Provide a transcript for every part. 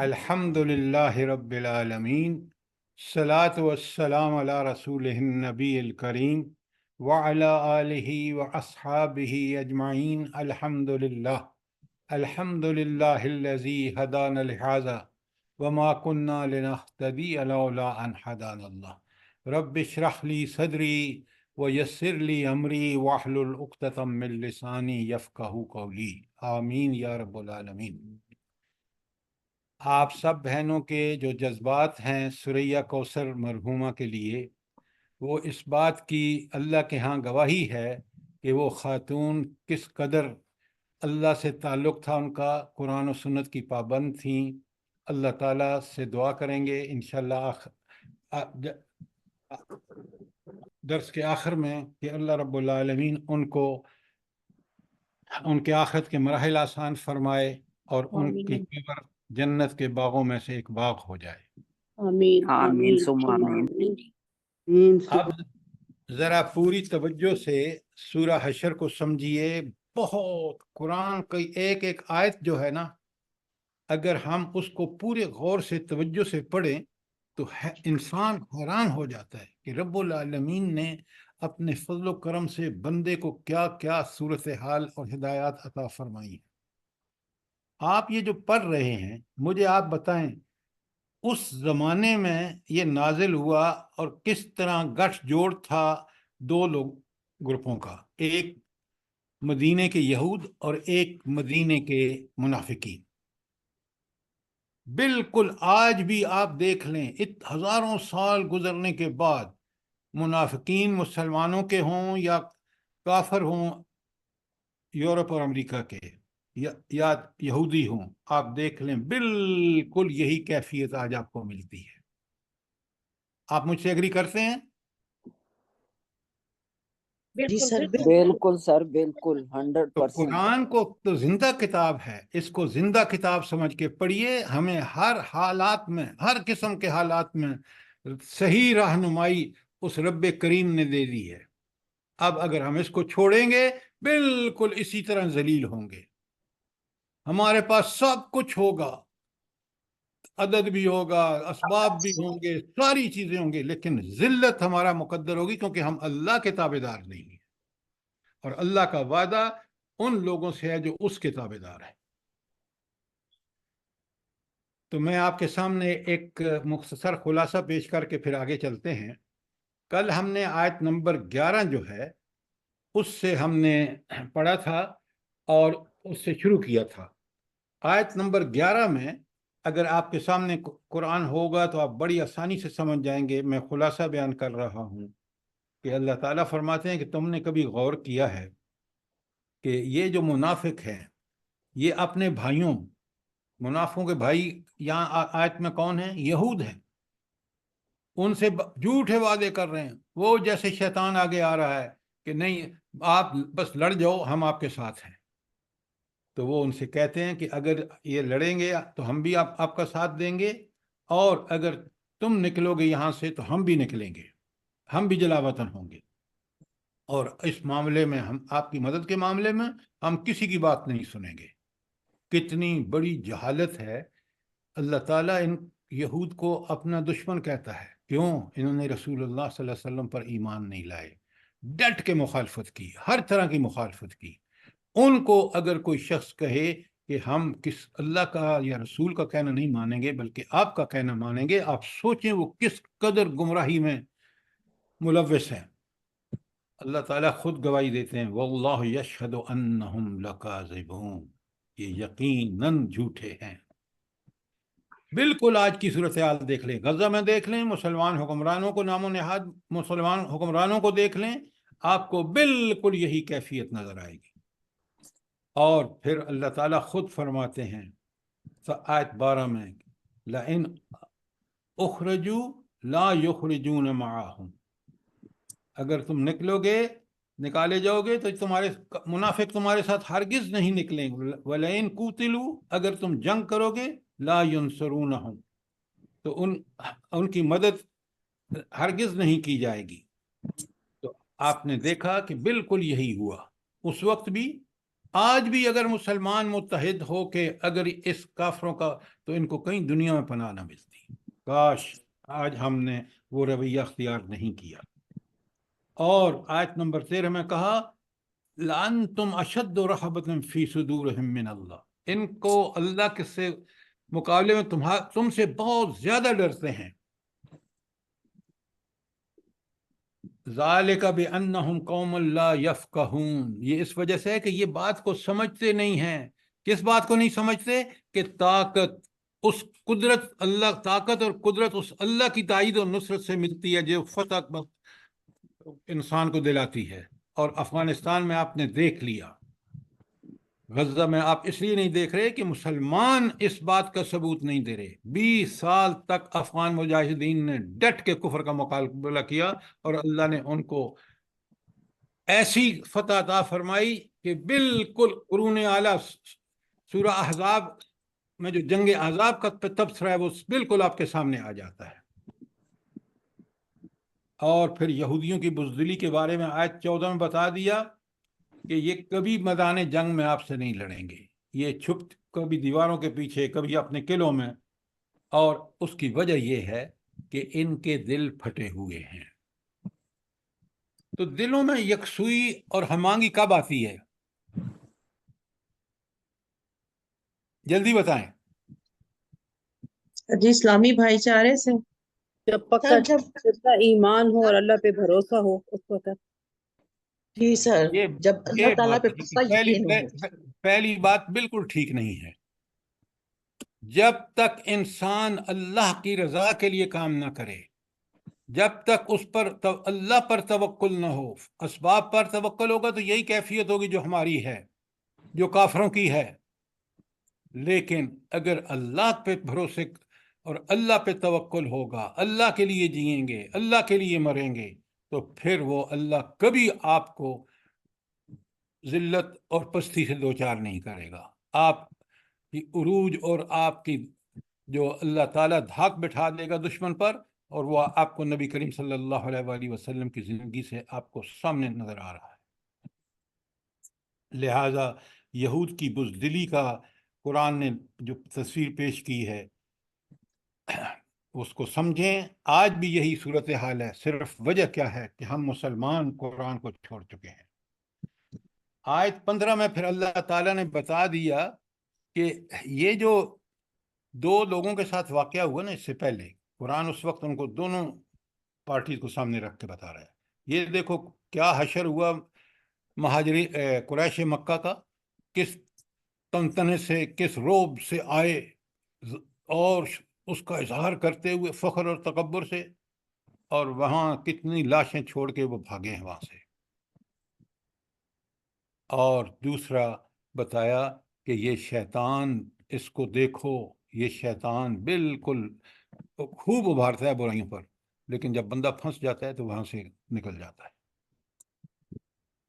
الحمد للہ رب العالمین، الصلاۃ والسلام علی رسولہ النبی الکریم وعلی آلہ واصحابہ اجمعین۔ الحمد للہ الذی ہدانا لہذا وما كنا لنہتدی لولا ان ہدانا اللہ۔ رب اشرح لی صدری ویسر لی امری واحلل عقدۃ من لسانی یفقہوا قولی، آمین یا رب العالمین۔ آپ سب بہنوں کے جو جذبات ہیں سریہ کوثر مرحومہ کے لیے، وہ اس بات کی اللہ کے ہاں گواہی ہے کہ وہ خاتون کس قدر اللہ سے تعلق تھا ان کا، قرآن و سنت کی پابند تھیں۔ اللہ تعالیٰ سے دعا کریں گے انشاءاللہ درس کے آخر میں کہ اللہ رب العالمین ان کو ان کے آخرت کے مراحل آسان فرمائے اور ان کی قبر جنت کے باغوں میں سے ایک باغ ہو جائے۔ آمین آمین ثم آمین۔ اب ذرا پوری توجہ سے سورہ حشر کو سمجھیے۔ بہت قرآن کی ایک ایک آیت جو ہے نا، اگر ہم اس کو پورے غور سے توجہ سے پڑھیں تو انسان حیران ہو جاتا ہے کہ رب العالمین نے اپنے فضل و کرم سے بندے کو کیا کیا صورتحال اور ہدایات عطا فرمائی ہیں۔ آپ یہ جو پڑھ رہے ہیں، مجھے آپ بتائیں اس زمانے میں یہ نازل ہوا اور کس طرح گٹھ جوڑ تھا دو گروپوں کا، ایک مدینے کے یہود اور ایک مدینے کے منافقین۔ بالکل آج بھی آپ دیکھ لیں، ہزاروں سال گزرنے کے بعد منافقین مسلمانوں کے ہوں یا کافر ہوں یورپ اور امریکہ کے یا یہودی ہوں، آپ دیکھ لیں بالکل یہی کیفیت آج آپ کو ملتی ہے۔ آپ مجھ سے ایگری کرتے ہیں؟ بالکل سر، بالکل تو 100%۔ قرآن کو تو زندہ کتاب ہے، اس کو زندہ کتاب سمجھ کے پڑھیے۔ ہمیں ہر حالات میں، ہر قسم کے حالات میں صحیح رہنمائی اس رب کریم نے دے دی ہے۔ اب اگر ہم اس کو چھوڑیں گے بالکل اسی طرح ذلیل ہوں گے۔ ہمارے پاس سب کچھ ہوگا، عدد بھی ہوگا، اسباب بھی ہوں گے، ساری چیزیں ہوں گی، لیکن ذلت ہمارا مقدر ہوگی کیونکہ ہم اللہ کے تابع دار نہیں ہیں، اور اللہ کا وعدہ ان لوگوں سے ہے جو اس کے تابع دار ہیں۔ تو میں آپ کے سامنے ایک مختصر خلاصہ پیش کر کے پھر آگے چلتے ہیں۔ کل ہم نے آیت نمبر 11 جو ہے اس سے ہم نے پڑھا تھا اور اس سے شروع کیا تھا۔ آیت نمبر 11 میں اگر آپ کے سامنے قرآن ہوگا تو آپ بڑی آسانی سے سمجھ جائیں گے۔ میں خلاصہ بیان کر رہا ہوں کہ اللہ تعالیٰ فرماتے ہیں کہ تم نے کبھی غور کیا ہے کہ یہ جو منافق ہیں یہ اپنے بھائیوں، منافقوں کے بھائی یہاں آیت میں کون ہیں؟ یہود ہیں۔ ان سے جھوٹے وعدے کر رہے ہیں، وہ جیسے شیطان آگے آ رہا ہے کہ نہیں آپ بس لڑ جاؤ، ہم آپ کے ساتھ ہیں۔ تو وہ ان سے کہتے ہیں کہ اگر یہ لڑیں گے تو ہم بھی آپ کا ساتھ دیں گے، اور اگر تم نکلو گے یہاں سے تو ہم بھی نکلیں گے، ہم بھی جلا وطن ہوں گے، اور اس معاملے میں ہم آپ کی مدد کے معاملے میں ہم کسی کی بات نہیں سنیں گے۔ کتنی بڑی جہالت ہے! اللہ تعالیٰ ان یہود کو اپنا دشمن کہتا ہے۔ کیوں؟ انہوں نے رسول اللہ صلی اللہ علیہ وسلم پر ایمان نہیں لائے، ڈٹ کے مخالفت کی، ہر طرح کی مخالفت کی۔ ان کو اگر کوئی شخص کہے کہ ہم کس اللہ کا یا رسول کا کہنا نہیں مانیں گے بلکہ آپ کا کہنا مانیں گے، آپ سوچیں وہ کس قدر گمراہی میں ملوث ہیں۔ اللہ تعالیٰ خود گواہی دیتے ہیں، واللہ یشہد انہم لکاذبون، یہ یقیناً جھوٹے ہیں۔ بالکل آج کی صورتحال دیکھ لیں، غزہ میں دیکھ لیں، مسلمان حکمرانوں کو، نام و نہاد مسلمان حکمرانوں کو دیکھ لیں، آپ کو بالکل یہی کیفیت نظر آئے گی۔ اور پھر اللہ تعالیٰ خود فرماتے ہیں آیت 12 میں، لَإِنْ اُخْرَجُوا لَا يُخْرِجُونَ مَعَهُمْ، اگر تم نکالے جاؤ گے تو منافق تمہارے ساتھ ہرگز نہیں نکلیں گے۔ وَلَئِنْ قُوتِلُوا، اگر تم جنگ کرو گے، لا ينصرونہم، تو ان کی مدد ہرگز نہیں کی جائے گی۔ تو آپ نے دیکھا کہ بالکل یہی ہوا، اس وقت بھی آج بھی اگر مسلمان متحد ہو کہ اگر اس کافروں کا، تو ان کو کہیں دنیا میں پناہ نہ ملتی. کاش آج ہم نے وہ رویہ اختیار نہیں کیا. اور آیت نمبر 13 میں کہا لَأَنْتُمْ أَشَدُّ رَهْبَةً فِي صُدُورِهِم مِّنَ اللَّهِ. ان کو اللہ کے سے مقابلے میں تم سے بہت زیادہ ڈرتے ہیں. ذَلِكَ بِأَنَّهُمْ قَوْمٌ لَا يَفْقَهُونَ. یہ اس وجہ سے ہے کہ یہ بات کو سمجھتے نہیں ہیں. کس بات کو نہیں سمجھتے؟ کہ طاقت اس قدرت، اللہ طاقت اور قدرت اس اللہ کی تائید اور نصرت سے ملتی ہے جو فتح انسان کو دلاتی ہے. اور افغانستان میں آپ نے دیکھ لیا، غزہ میں آپ اس لیے نہیں دیکھ رہے کہ مسلمان اس بات کا ثبوت نہیں دے رہے. 20 سال تک افغان مجاہدین نے ڈٹ کے کفر کا مقابلہ کیا اور اللہ نے ان کو ایسی فتح عطا فرمائی کہ بالکل قرون اعلیٰ سورہ احزاب میں جو جنگ احزاب کا تبصرہ ہے وہ بالکل آپ کے سامنے آ جاتا ہے. اور پھر یہودیوں کی بزدلی کے بارے میں آیت 14 میں بتا دیا کہ یہ کبھی میدان جنگ میں آپ سے نہیں لڑیں گے. یہ چھپ کبھی دیواروں کے پیچھے، کبھی اپنے قلعوں میں. اور اس کی وجہ یہ ہے کہ ان کے دل پھٹے ہوئے ہیں. تو دلوں میں یکسوئی اور ہمانگی کب آتی ہے؟ جلدی بتائیں. جی اسلامی بھائی چارے سے جب پکا سچا ایمان ہو اور اللہ پہ بھروسہ ہو اس وقت. جی سر، جب اللہ یہ تعالیٰ بات پہ ٹھیک پکا ہے. یقین ہو. پہلی بات بالکل ٹھیک نہیں ہے. جب تک انسان اللہ کی رضا کے لیے کام نہ کرے، جب تک اس پر اللہ پر توکل نہ ہو، اسباب پر توکل ہوگا تو یہی کیفیت ہوگی جو ہماری ہے، جو کافروں کی ہے. لیکن اگر اللہ پہ بھروسے اور اللہ پہ توکل ہوگا، اللہ کے لیے جئیں گے، اللہ کے لیے مریں گے، تو پھر وہ اللہ کبھی آپ کو ذلت اور پستی سے دوچار نہیں کرے گا. آپ کی عروج اور آپ کی جو اللہ تعالیٰ دھاک بٹھا دے گا دشمن پر، اور وہ آپ کو نبی کریم صلی اللہ علیہ وآلہ وسلم کی زندگی سے آپ کو سامنے نظر آ رہا ہے. لہذا یہود کی بزدلی کا قرآن نے جو تصویر پیش کی ہے اس کو سمجھیں. آج بھی یہی صورتحال ہے. صرف وجہ کیا ہے کہ ہم مسلمان قرآن کو چھوڑ چکے ہیں. آیت 15 میں پھر اللہ تعالیٰ نے بتا دیا کہ یہ جو دو لوگوں کے ساتھ واقعہ ہوا نا، اس سے پہلے قرآن اس وقت ان کو دونوں پارٹیز کو سامنے رکھ کے بتا رہا ہے. یہ دیکھو کیا حشر ہوا مہاجری قریش مکہ کا، کس تنتنے سے، کس روب سے آئے اور اس کا اظہار کرتے ہوئے فخر اور تکبر سے، اور وہاں کتنی لاشیں چھوڑ کے وہ بھاگے ہیں وہاں سے. اور دوسرا بتایا کہ یہ شیطان، اس کو دیکھو، یہ شیطان بالکل خوب ابھارتا ہے برائیوں پر، لیکن جب بندہ پھنس جاتا ہے تو وہاں سے نکل جاتا ہے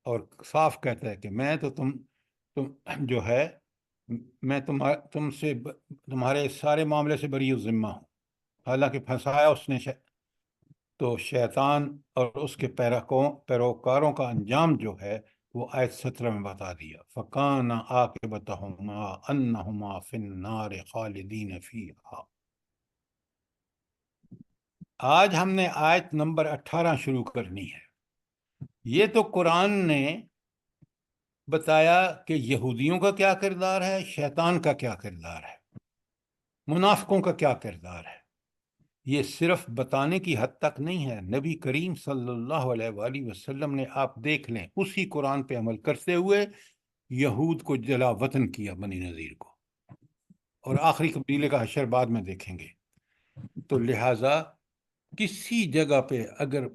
اور صاف کہتا ہے کہ میں تو تم جو ہے میں تم سے تمہارے سارے معاملے سے بری ذمہ ہوں. حالانکہ پھنسایا اس نے تو شیطان اور اس کے پیروکاروں کا انجام جو ہے وہ آیت 17 میں بتا دیا. فَكَانَ عَاقِبَتُهُمَا أَنَّهُمَا فِي النَّارِ خَالِدِينَ فِيهَا. آج ہم نے آیت نمبر 18 شروع کرنی ہے. یہ تو قرآن نے بتایا کہ یہودیوں کا کیا کردار ہے، شیطان کا کیا کردار ہے، منافقوں کا کیا کردار ہے. یہ صرف بتانے کی حد تک نہیں ہے. نبی کریم صلی اللہ علیہ وآلہ وسلم نے، آپ دیکھ لیں، اسی قرآن پہ عمل کرتے ہوئے یہود کو جلا وطن کیا، بنی نذیر کو، اور آخری قبیلے کا حشر بعد میں دیکھیں گے. تو لہٰذا کسی جگہ پہ اگر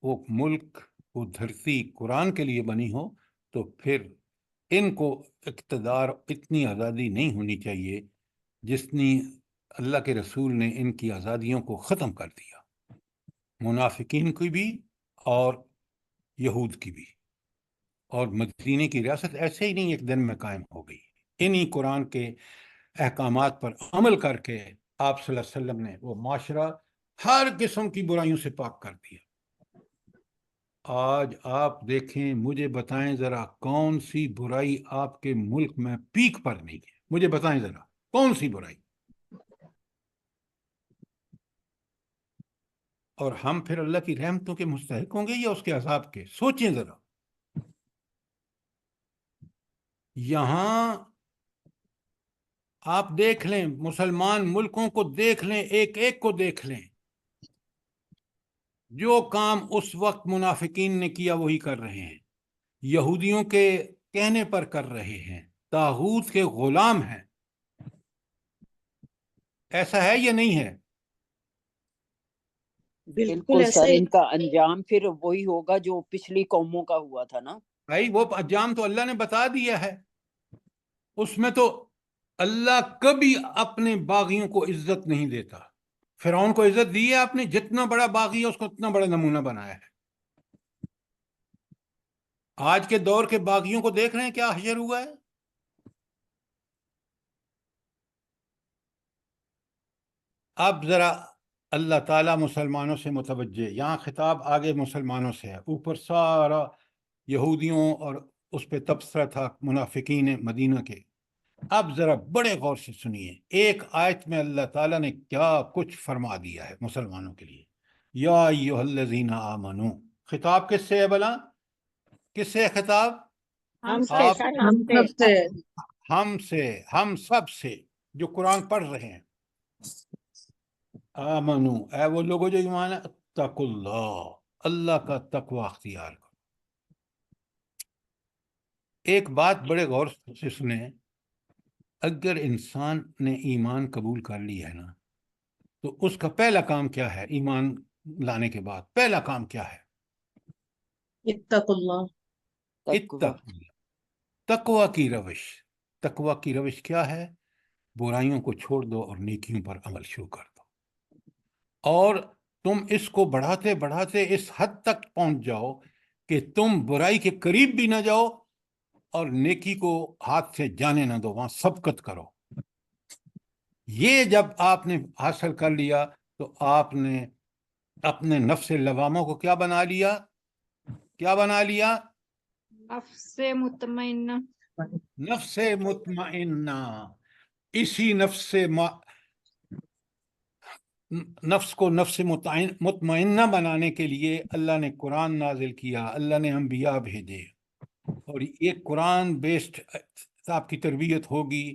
وہ ملک، وہ دھرتی قرآن کے لیے بنی ہو تو پھر ان کو اقتدار، اتنی آزادی نہیں ہونی چاہیے جتنی اللہ کے رسول نے ان کی آزادیوں کو ختم کر دیا، منافقین کی بھی اور یہود کی بھی. اور مدینے کی ریاست ایسے ہی نہیں ایک دن میں قائم ہو گئی. انہی قرآن کے احکامات پر عمل کر کے آپ صلی اللہ علیہ وسلم نے وہ معاشرہ ہر قسم کی برائیوں سے پاک کر دیا. آج آپ دیکھیں، مجھے بتائیں ذرا کون سی برائی آپ کے ملک میں پیک پر نہیں ہے؟ مجھے بتائیں ذرا کون سی برائی؟ اور ہم پھر اللہ کی رحمتوں کے مستحق ہوں گے یا اس کے عذاب کے؟ سوچیں ذرا. یہاں آپ دیکھ لیں، مسلمان ملکوں کو دیکھ لیں، ایک ایک کو دیکھ لیں، جو کام اس وقت منافقین نے کیا وہی کر رہے ہیں، یہودیوں کے کہنے پر کر رہے ہیں، طاغوت کے غلام ہیں. ایسا ہے یا نہیں ہے؟ بالکل بالکل ایسا سر، ہی. ان کا انجام پھر وہی ہوگا جو پچھلی قوموں کا ہوا تھا نا. بھائی وہ انجام تو اللہ نے بتا دیا ہے. اس میں تو اللہ کبھی اپنے باغیوں کو عزت نہیں دیتا. فرعون کو عزت دی ہے آپ نے، جتنا بڑا باغی ہے اس کو اتنا بڑا نمونہ بنایا ہے. آج کے دور کے باغیوں کو دیکھ رہے ہیں کیا حشر ہوا ہے. اب ذرا اللہ تعالیٰ مسلمانوں سے متوجہ، یہاں خطاب آگے مسلمانوں سے ہے، اوپر سارا یہودیوں اور اس پہ تبصرہ تھا منافقین مدینہ کے. اب ذرا بڑے غور سے سنیے، ایک آیت میں اللہ تعالیٰ نے کیا کچھ فرما دیا ہے مسلمانوں کے لیے. یا ایھا الذین آمنو، خطاب کس سے ہے بلا؟ کس سے خطاب؟ ہم سے آپ سر، ہم سب سے. ہم سے، ہم سب سے جو قرآن پڑھ رہے ہیں. آمنو، اے وہ لوگوں جو ایمان ہے، اتقوا اللہ، اللہ کا تقوی اختیار کرو. ایک بات بڑے غور سے سنیں، اگر انسان نے ایمان قبول کر لی ہے نا تو اس کا پہلا کام کیا ہے؟ ایمان لانے کے بعد پہلا کام کیا ہے؟ اتقوا اللہ. تقوی. تقوی کی روش. تقوی کی روش کیا ہے؟ برائیوں کو چھوڑ دو اور نیکیوں پر عمل شروع کر دو. اور تم اس کو بڑھاتے بڑھاتے اس حد تک پہنچ جاؤ کہ تم برائی کے قریب بھی نہ جاؤ اور نیکی کو ہاتھ سے جانے نہ دو، وہاں سبقت کرو. یہ جب آپ نے حاصل کر لیا تو آپ نے اپنے نفس لوامہ کو کیا بنا لیا؟ کیا بنا لیا؟ نفس مطمئنہ. نفس مطمئنہ. اسی نفس کو نفس مطمئنہ بنانے کے لیے اللہ نے قرآن نازل کیا، اللہ نے انبیاء بھیجے، اور ایک قرآن بیسڈ آپ کی تربیت ہوگی،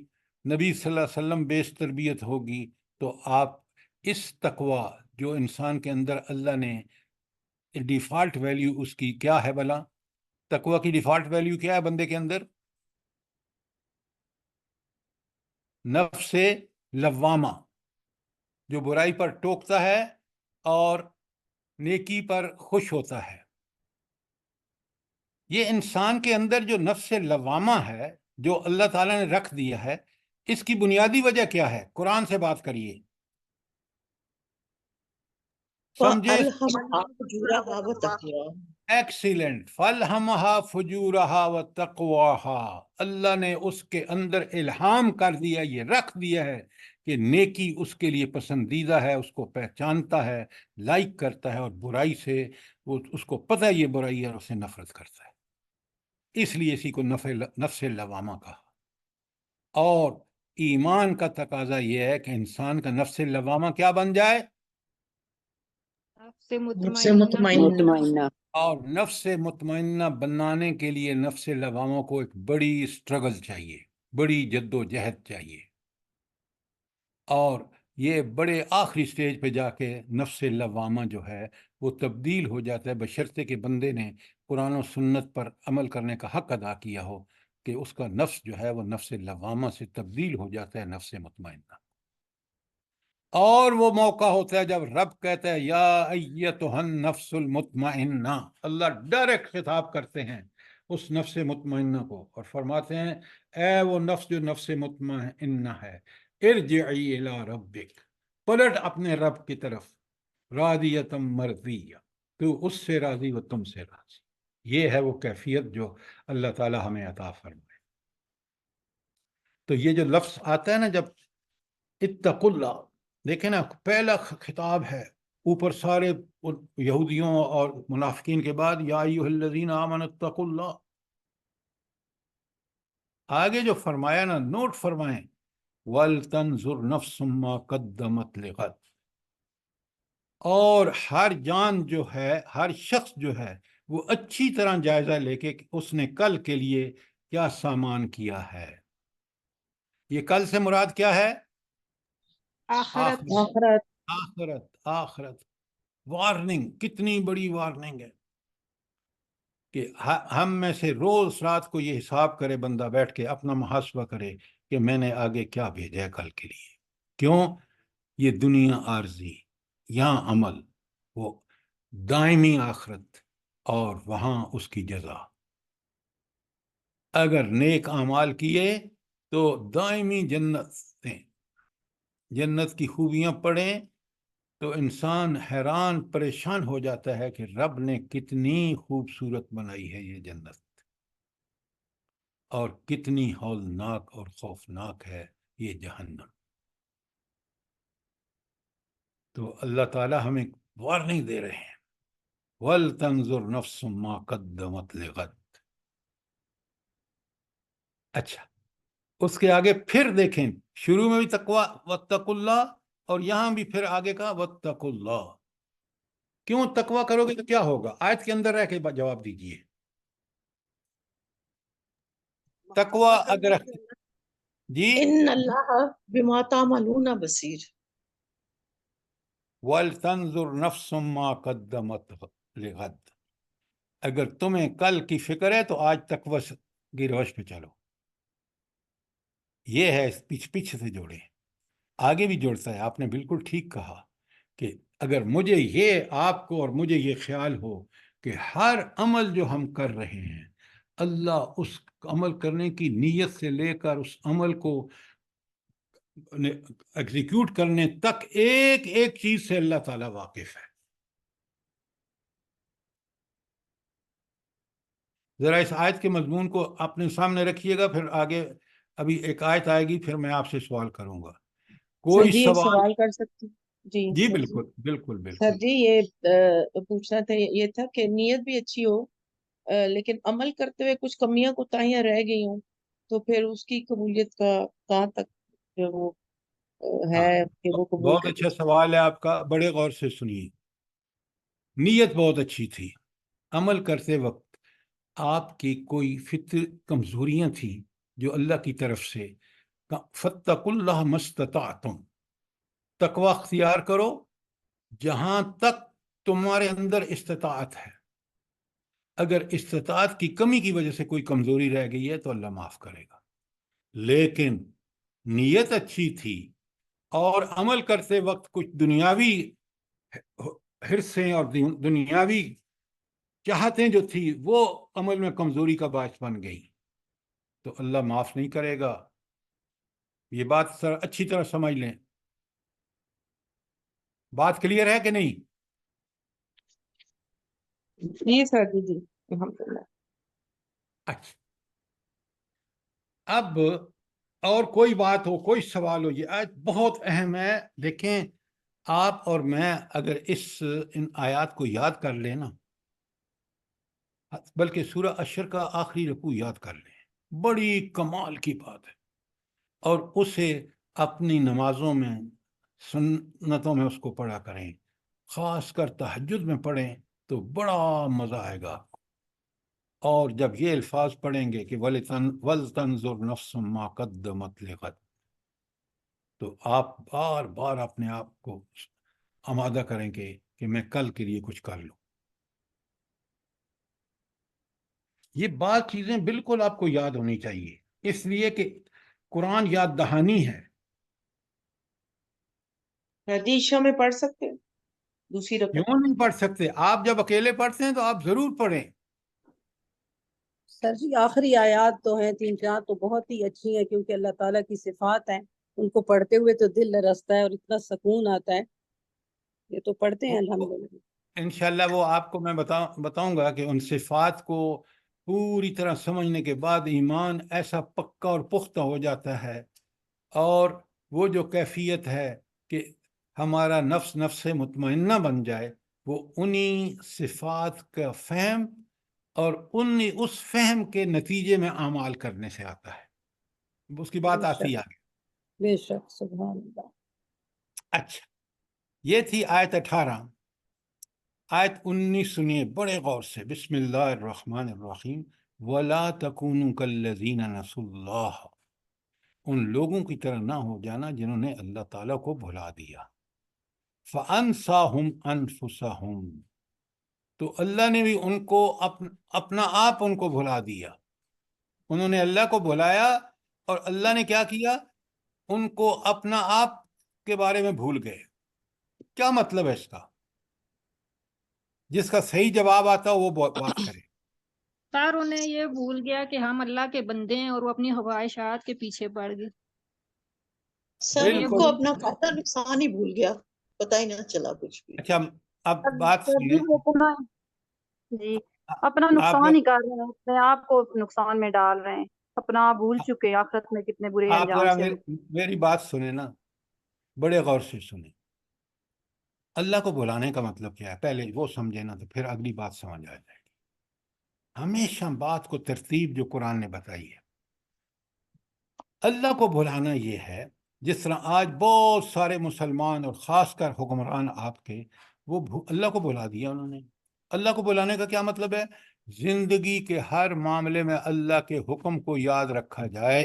نبی صلی اللہ علیہ وسلم بیسڈ تربیت ہوگی. تو آپ اس تقوی جو انسان کے اندر اللہ نے ڈیفالٹ ویلیو اس کی کیا ہے بلا؟ تقوی کی ڈیفالٹ ویلیو کیا ہے بندے کے اندر؟ نفس لوامہ، جو برائی پر ٹوکتا ہے اور نیکی پر خوش ہوتا ہے. یہ انسان کے اندر جو نفس لوامہ ہے جو اللہ تعالیٰ نے رکھ دیا ہے، اس کی بنیادی وجہ کیا ہے؟ قرآن سے بات کریے، سمجھے. فَأَلْهَمَهَا فُجُورَهَا وَتَقْوَاهَا. ایکسیلنٹ. فَأَلْهَمَهَا فُجُورَهَا وَتَقْوَاهَا، اللہ نے اس کے اندر الہام کر دیا، یہ رکھ دیا ہے کہ نیکی اس کے لیے پسندیدہ ہے، اس کو پہچانتا ہے، لائک کرتا ہے، اور برائی سے وہ اس کو پتہ ہے یہ برائی ہے اور اسے نفرت کرتا ہے. اس لیے اسی کو نفس لوامہ کہا. اور ایمان کا تقاضا یہ ہے کہ انسان کا نفس لوامہ کیا بن جائے؟ نفس نفس مطمئنہ. مطمئنہ. مطمئنہ. اور نفس مطمئنہ بنانے کے لیے نفس لوامہ کو ایک بڑی سٹرگل چاہیے، بڑی جد و جہد چاہیے. اور یہ بڑے آخری سٹیج پہ جا کے نفس لوامہ جو ہے وہ تبدیل ہو جاتا ہے، بشرطے کہ بندے نے قرآن و سنت پر عمل کرنے کا حق ادا کیا ہو، کہ اس کا نفس جو ہے وہ نفس لوامہ سے تبدیل ہو جاتا ہے نفس مطمئنہ. اور وہ موقع ہوتا ہے جب رب کہتا ہے یا ایتھا النفس المطمئنہ. اللہ ڈائریکٹ خطاب کرتے ہیں اس نفس مطمئنہ کو اور فرماتے ہیں اے وہ نفس جو نفس مطمئنہ ہے، ارجعی الی ربک، پلٹ اپنے رب کی طرف، راضیۃ مرضیہ، تو اس سے راضی وہ تم سے راضی. یہ ہے وہ کیفیت جو اللہ تعالی ہمیں عطا فرمائے. تو یہ جو لفظ آتا ہے نا جب اتقوا اللہ، دیکھیں نا، پہلا خطاب ہے اوپر سارے یہودیوں اور منافقین کے بعد یا ایھا الذین آمنوا اتقوا اللہ، آگے جو فرمایا نا، نوٹ فرمائیں، وَلْتَنْظُرْ نَفْسٌ مَّا قَدَّمَتْ لِغَدٍ، اور ہر جان جو ہے، ہر شخص جو ہے، وہ اچھی طرح جائزہ لے کے کہ اس نے کل کے لیے کیا سامان کیا ہے۔ یہ کل سے مراد کیا ہے؟ آخرت آخرت آخرت، آخرت۔ وارننگ، کتنی بڑی وارننگ ہے کہ ہم میں سے روز رات کو یہ حساب کرے، بندہ بیٹھ کے اپنا محاسبہ کرے کہ میں نے آگے کیا بھیجا ہے کل کے لیے۔ کیوں؟ یہ دنیا عارضی، یہاں عمل، وہ دائمی آخرت، اور وہاں اس کی جزا۔ اگر نیک اعمال کیے تو دائمی جنت دیں، جنت کی خوبیاں پڑھیں تو انسان حیران پریشان ہو جاتا ہے کہ رب نے کتنی خوبصورت بنائی ہے یہ جنت، اور کتنی ہولناک اور خوفناک ہے یہ جہنم۔ تو اللہ تعالی ہمیں وارننگ دے رہے ہیں، وَلْتَنْظُرْ نَفْسٌ مَّا قَدَّمَتْ لِغَدٍ۔ اچھا، اس کے آگے پھر دیکھیں، شروع میں بھی تقویٰ واتقوا اللہ، اور یہاں بھی پھر آگے کا واتقوا اللہ۔ کیوں تقویٰ کرو گے تو کیا ہوگا؟ آیت کے اندر رہ کے جواب دیجئے۔ تقویٰ اگر جی، ان اللہ بما تعملون بصیر۔ وَلْتَنْظُرْ نَفْسٌ مَّا قَدَّمَتْ لِغَدٍ، اگر تمہیں کل کی فکر ہے تو آج تقویٰ کی روش پہ چلو۔ یہ ہے پیچھے سے جوڑے، آگے بھی جوڑتا ہے۔ آپ نے بالکل ٹھیک کہا کہ اگر مجھے یہ، آپ کو اور مجھے یہ خیال ہو کہ ہر عمل جو ہم کر رہے ہیں، اللہ اس عمل کرنے کی نیت سے لے کر اس عمل کو ایگزیکیوٹ کرنے تک ایک ایک چیز سے اللہ تعالیٰ واقف ہے۔ ذرا اس آیت کے مضمون کو اپنے سامنے رکھیے گا، پھر آگے ابھی ایک آیت آئے گی، پھر میں آپ سے سوال کروں گا۔ کوئی سر جی ایک سوال کر سکتی؟ جی جی سر بالکل بالکل سر بالکل۔ جی یہ پوچھنا تھا، یہ تھا کہ نیت بھی اچھی ہو لیکن عمل کرتے ہوئے کچھ کمیاں کوتاہیاں رہ گئی ہوں، تو پھر اس کی قبولیت کا کہاں تک جو وہ ہاں، ہے کہ وہ قبول بہت اچھا سوال ہے آپ کا، بڑے غور سے سنیے۔ نیت بہت اچھی تھی، عمل کرتے وقت آپ کی کوئی فطر کمزوریاں تھیں جو اللہ کی طرف سے، فاتقوا اللہ ما استطعتم، تقوی اختیار کرو جہاں تک تمہارے اندر استطاعت ہے۔ اگر استطاعت کی کمی کی وجہ سے کوئی کمزوری رہ گئی ہے تو اللہ معاف کرے گا، لیکن نیت اچھی تھی اور عمل کرتے وقت کچھ دنیاوی حرصیں اور دنیاوی چاہتیں جو تھی وہ عمل میں کمزوری کا باعث بن گئی، تو اللہ معاف نہیں کرے گا۔ یہ بات سر اچھی طرح سمجھ لیں۔ بات کلیئر ہے کہ نہیں؟ جی سر جی الحمدللہ۔ اچھا، اب اور کوئی بات ہو، کوئی سوال ہو، یہ آیت بہت اہم ہے۔ دیکھیں، آپ اور میں اگر ان آیات کو یاد کر لیں نا، بلکہ سورہ عشر کا آخری رکوع یاد کر لیں، بڑی کمال کی بات ہے، اور اسے اپنی نمازوں میں، سنتوں میں اس کو پڑھا کریں، خاص کر تہجد میں پڑھیں تو بڑا مزہ آئے گا۔ اور جب یہ الفاظ پڑھیں گے کہ وَلْتَنْظُرْ نَفْسٌ مَّا قَدَّمَتْ لِغَدٍ، تو آپ بار بار اپنے آپ کو آمادہ کریں گے کہ میں کل کے لیے کچھ کر لوں۔ یہ بات چیزیں بالکل آپ کو یاد ہونی چاہیے، اس لیے کہ قرآن یاد دہانی ہے۔ حدیث میں پڑھ سکتے ہیں دوسری رکعت؟ کیوں نہیں پڑھ سکتے؟ آپ جب اکیلے پڑھتے ہیں تو آپ ضرور پڑھیں۔ سر جی آخری آیات تو ہیں 3-4 تو بہت ہی اچھی ہیں، کیونکہ اللہ تعالیٰ کی صفات ہیں، ان کو پڑھتے ہوئے تو دل لرزتا ہے اور اتنا سکون آتا ہے، یہ تو پڑھتے ہیں الحمدللہ۔ انشاءاللہ وہ آپ کو میں بتاؤں گا کہ ان صفات کو پوری طرح سمجھنے کے بعد ایمان ایسا پکا اور پختہ ہو جاتا ہے، اور وہ جو کیفیت ہے کہ ہمارا نفس نفس مطمئنہ بن جائے، وہ انہی صفات کا فہم اور اس فہم کے نتیجے میں اعمال کرنے سے آتا ہے. اس کی بات آتی ہے آگے. بے شک سبحان اللہ. اچھا، یہ تھی آیت 18. آیت 19 سنیے بڑے غور سے. بسم اللہ الرحمن الرحیم. وَلَا تَكُونُوا كَالَّذِينَ نَسُوا اللَّهَ، ان لوگوں کی طرح نہ ہو جانا جنہوں نے اللہ تعالیٰ کو بھلا دیا. فَأَنْسَاهُمْ أَنفُسَهُمْ، تو اللہ نے بھی ان کو اپنا آپ ان کو بھلا دیا. انہوں نے اللہ کو بھلایا اور اللہ نے کیا کیا؟ ان کو اپنا آپ کے بارے میں بھول گئے. کیا مطلب ہے اس کا؟ جس کا صحیح جواب آتا ہو وہ بات کرے. سر انہیں یہ بھول گیا کہ ہم اللہ کے بندے ہیں اور وہ اپنی خواہشات کے پیچھے پڑ گئے. سر ان بالکل. کو اپنا فائدہ نقصان ہی بھول گیا، پتہ ہی نہ چلا کچھ بھی. اچھا، اب بات سر جی سنیے. وہ اپنا جی اپنا آپ نقصان ہی کر رہے ہیں، اپنے آپ کو نقصان میں ڈال رہے ہیں، اپنا آپ بھول چکے ہیں آخرت میں کتنے برے آپ انجام ذرا سے. میری بات سنیں نا، بڑے غور سے سنیں. اللہ کو بلانے کا مطلب کیا ہے؟ پہلے وہ سمجھے نا تو پھر اگلی بات سمجھ آ جائے گی. ہمیشہ بات کو ترتیب جو قرآن نے بتائی ہے. اللہ کو بلانا یہ ہے، جس طرح آج بہت سارے مسلمان اور خاص کر حکمران آپ کے، وہ اللہ کو بلا دیا انہوں نے. اللہ کو بلانے کا کیا مطلب ہے؟ زندگی کے ہر معاملے میں اللہ کے حکم کو یاد رکھا جائے.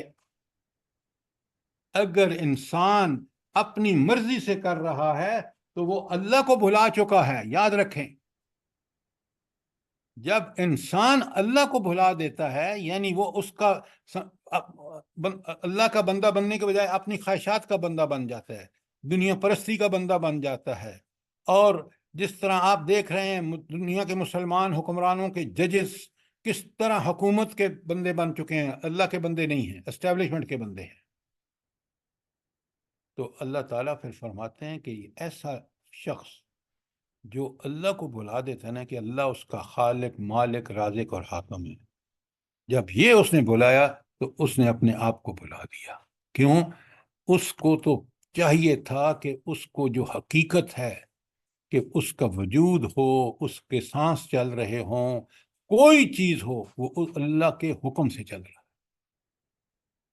اگر انسان اپنی مرضی سے کر رہا ہے تو وہ اللہ کو بھلا چکا ہے. یاد رکھیں، جب انسان اللہ کو بھلا دیتا ہے یعنی وہ اس کا اللہ کا بندہ بننے کے بجائے اپنی خواہشات کا بندہ بن جاتا ہے، دنیا پرستی کا بندہ بن جاتا ہے. اور جس طرح آپ دیکھ رہے ہیں دنیا کے مسلمان حکمرانوں کے ججز کس طرح حکومت کے بندے بن چکے ہیں، اللہ کے بندے نہیں ہیں، اسٹیبلشمنٹ کے بندے ہیں. تو اللہ تعالیٰ پھر فرماتے ہیں کہ یہ ایسا شخص جو اللہ کو بلا دیتا ہے نا کہ اللہ اس کا خالق، مالک، رازق اور حاکم ہے، جب یہ اس نے بلایا تو اس نے اپنے آپ کو بلا دیا. کیوں؟ اس کو تو چاہیے تھا کہ اس کو جو حقیقت ہے کہ اس کا وجود ہو، اس کے سانس چل رہے ہوں، کوئی چیز ہو، وہ اللہ کے حکم سے چل رہا.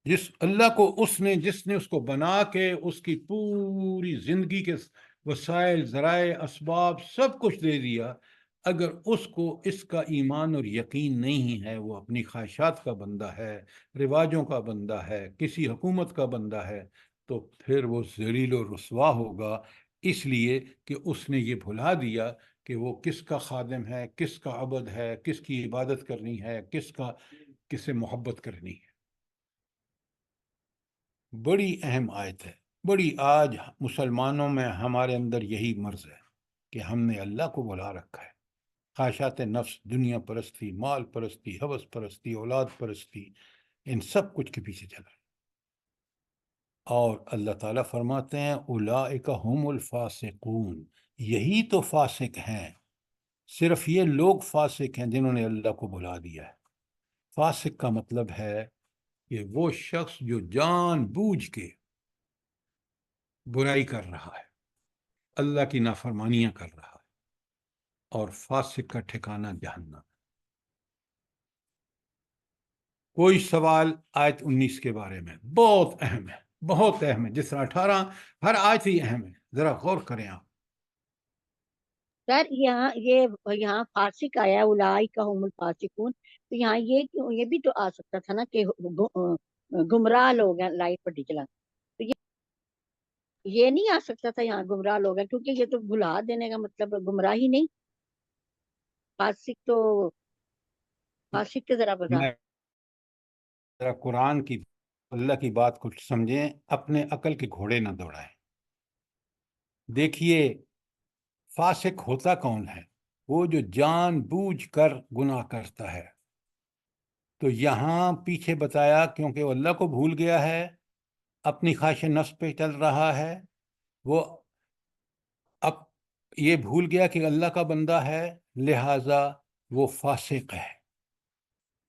جس اللہ کو جس نے اس کو بنا کے اس کی پوری زندگی کے وسائل، ذرائع، اسباب سب کچھ دے دیا، اگر اس کو اس کا ایمان اور یقین نہیں ہے، وہ اپنی خواہشات کا بندہ ہے، رواجوں کا بندہ ہے، کسی حکومت کا بندہ ہے، تو پھر وہ ذلیل و رسوا ہوگا. اس لیے کہ اس نے یہ بھلا دیا کہ وہ کس کا خادم ہے، کس کا عبد ہے، کس کی عبادت کرنی ہے، کس سے محبت کرنی ہے. بڑی اہم آیت ہے، بڑی. آج مسلمانوں میں ہمارے اندر یہی مرض ہے کہ ہم نے اللہ کو بلا رکھا ہے. خواہشات نفس، دنیا پرستی، مال پرستی، ہوس پرستی، اولاد پرستی، ان سب کچھ کے پیچھے چل رہے ہیں. اور اللہ تعالیٰ فرماتے ہیں اولئک هم الفاسقون، یہی تو فاسق ہیں. صرف یہ لوگ فاسق ہیں جنہوں نے اللہ کو بلا دیا ہے. فاسق کا مطلب ہے کہ وہ شخص جو جان بوجھ کے برائی کر رہا ہے، اللہ کی نافرمانیاں کر رہا ہے، اور فاسق کا ٹھکانہ جہنم. کوئی سوال آیت 19 کے بارے میں؟ بہت اہم ہے، بہت اہم ہے. جس طرح 18 ہر آیت ہی اہم ہے، ذرا غور کریں آپ. سر یہاں فاسق آیا اولئک هم الفاسقون، تو یہاں یہ بھی تو آ سکتا تھا نا کہ گمراہ لوگ ہیں لائٹ پٹی چلا، تو یہ نہیں آ سکتا تھا یہاں گمراہ لوگ ہیں، کیونکہ یہ تو بھلا دینے کا مطلب گمراہی نہیں. فاسق کے ذرا بتا. میں ذرا قرآن کی، اللہ کی بات کو سمجھیں، اپنے عقل کے گھوڑے نہ دوڑائیں. دیکھیے فاسق ہوتا کون ہے؟ وہ جو جان بوجھ کر گناہ کرتا ہے. تو یہاں پیچھے بتایا کیونکہ وہ اللہ کو بھول گیا ہے، اپنی خواہش نفس پہ چل رہا ہے، وہ اب یہ بھول گیا کہ اللہ کا بندہ ہے، لہٰذا وہ فاسق ہے.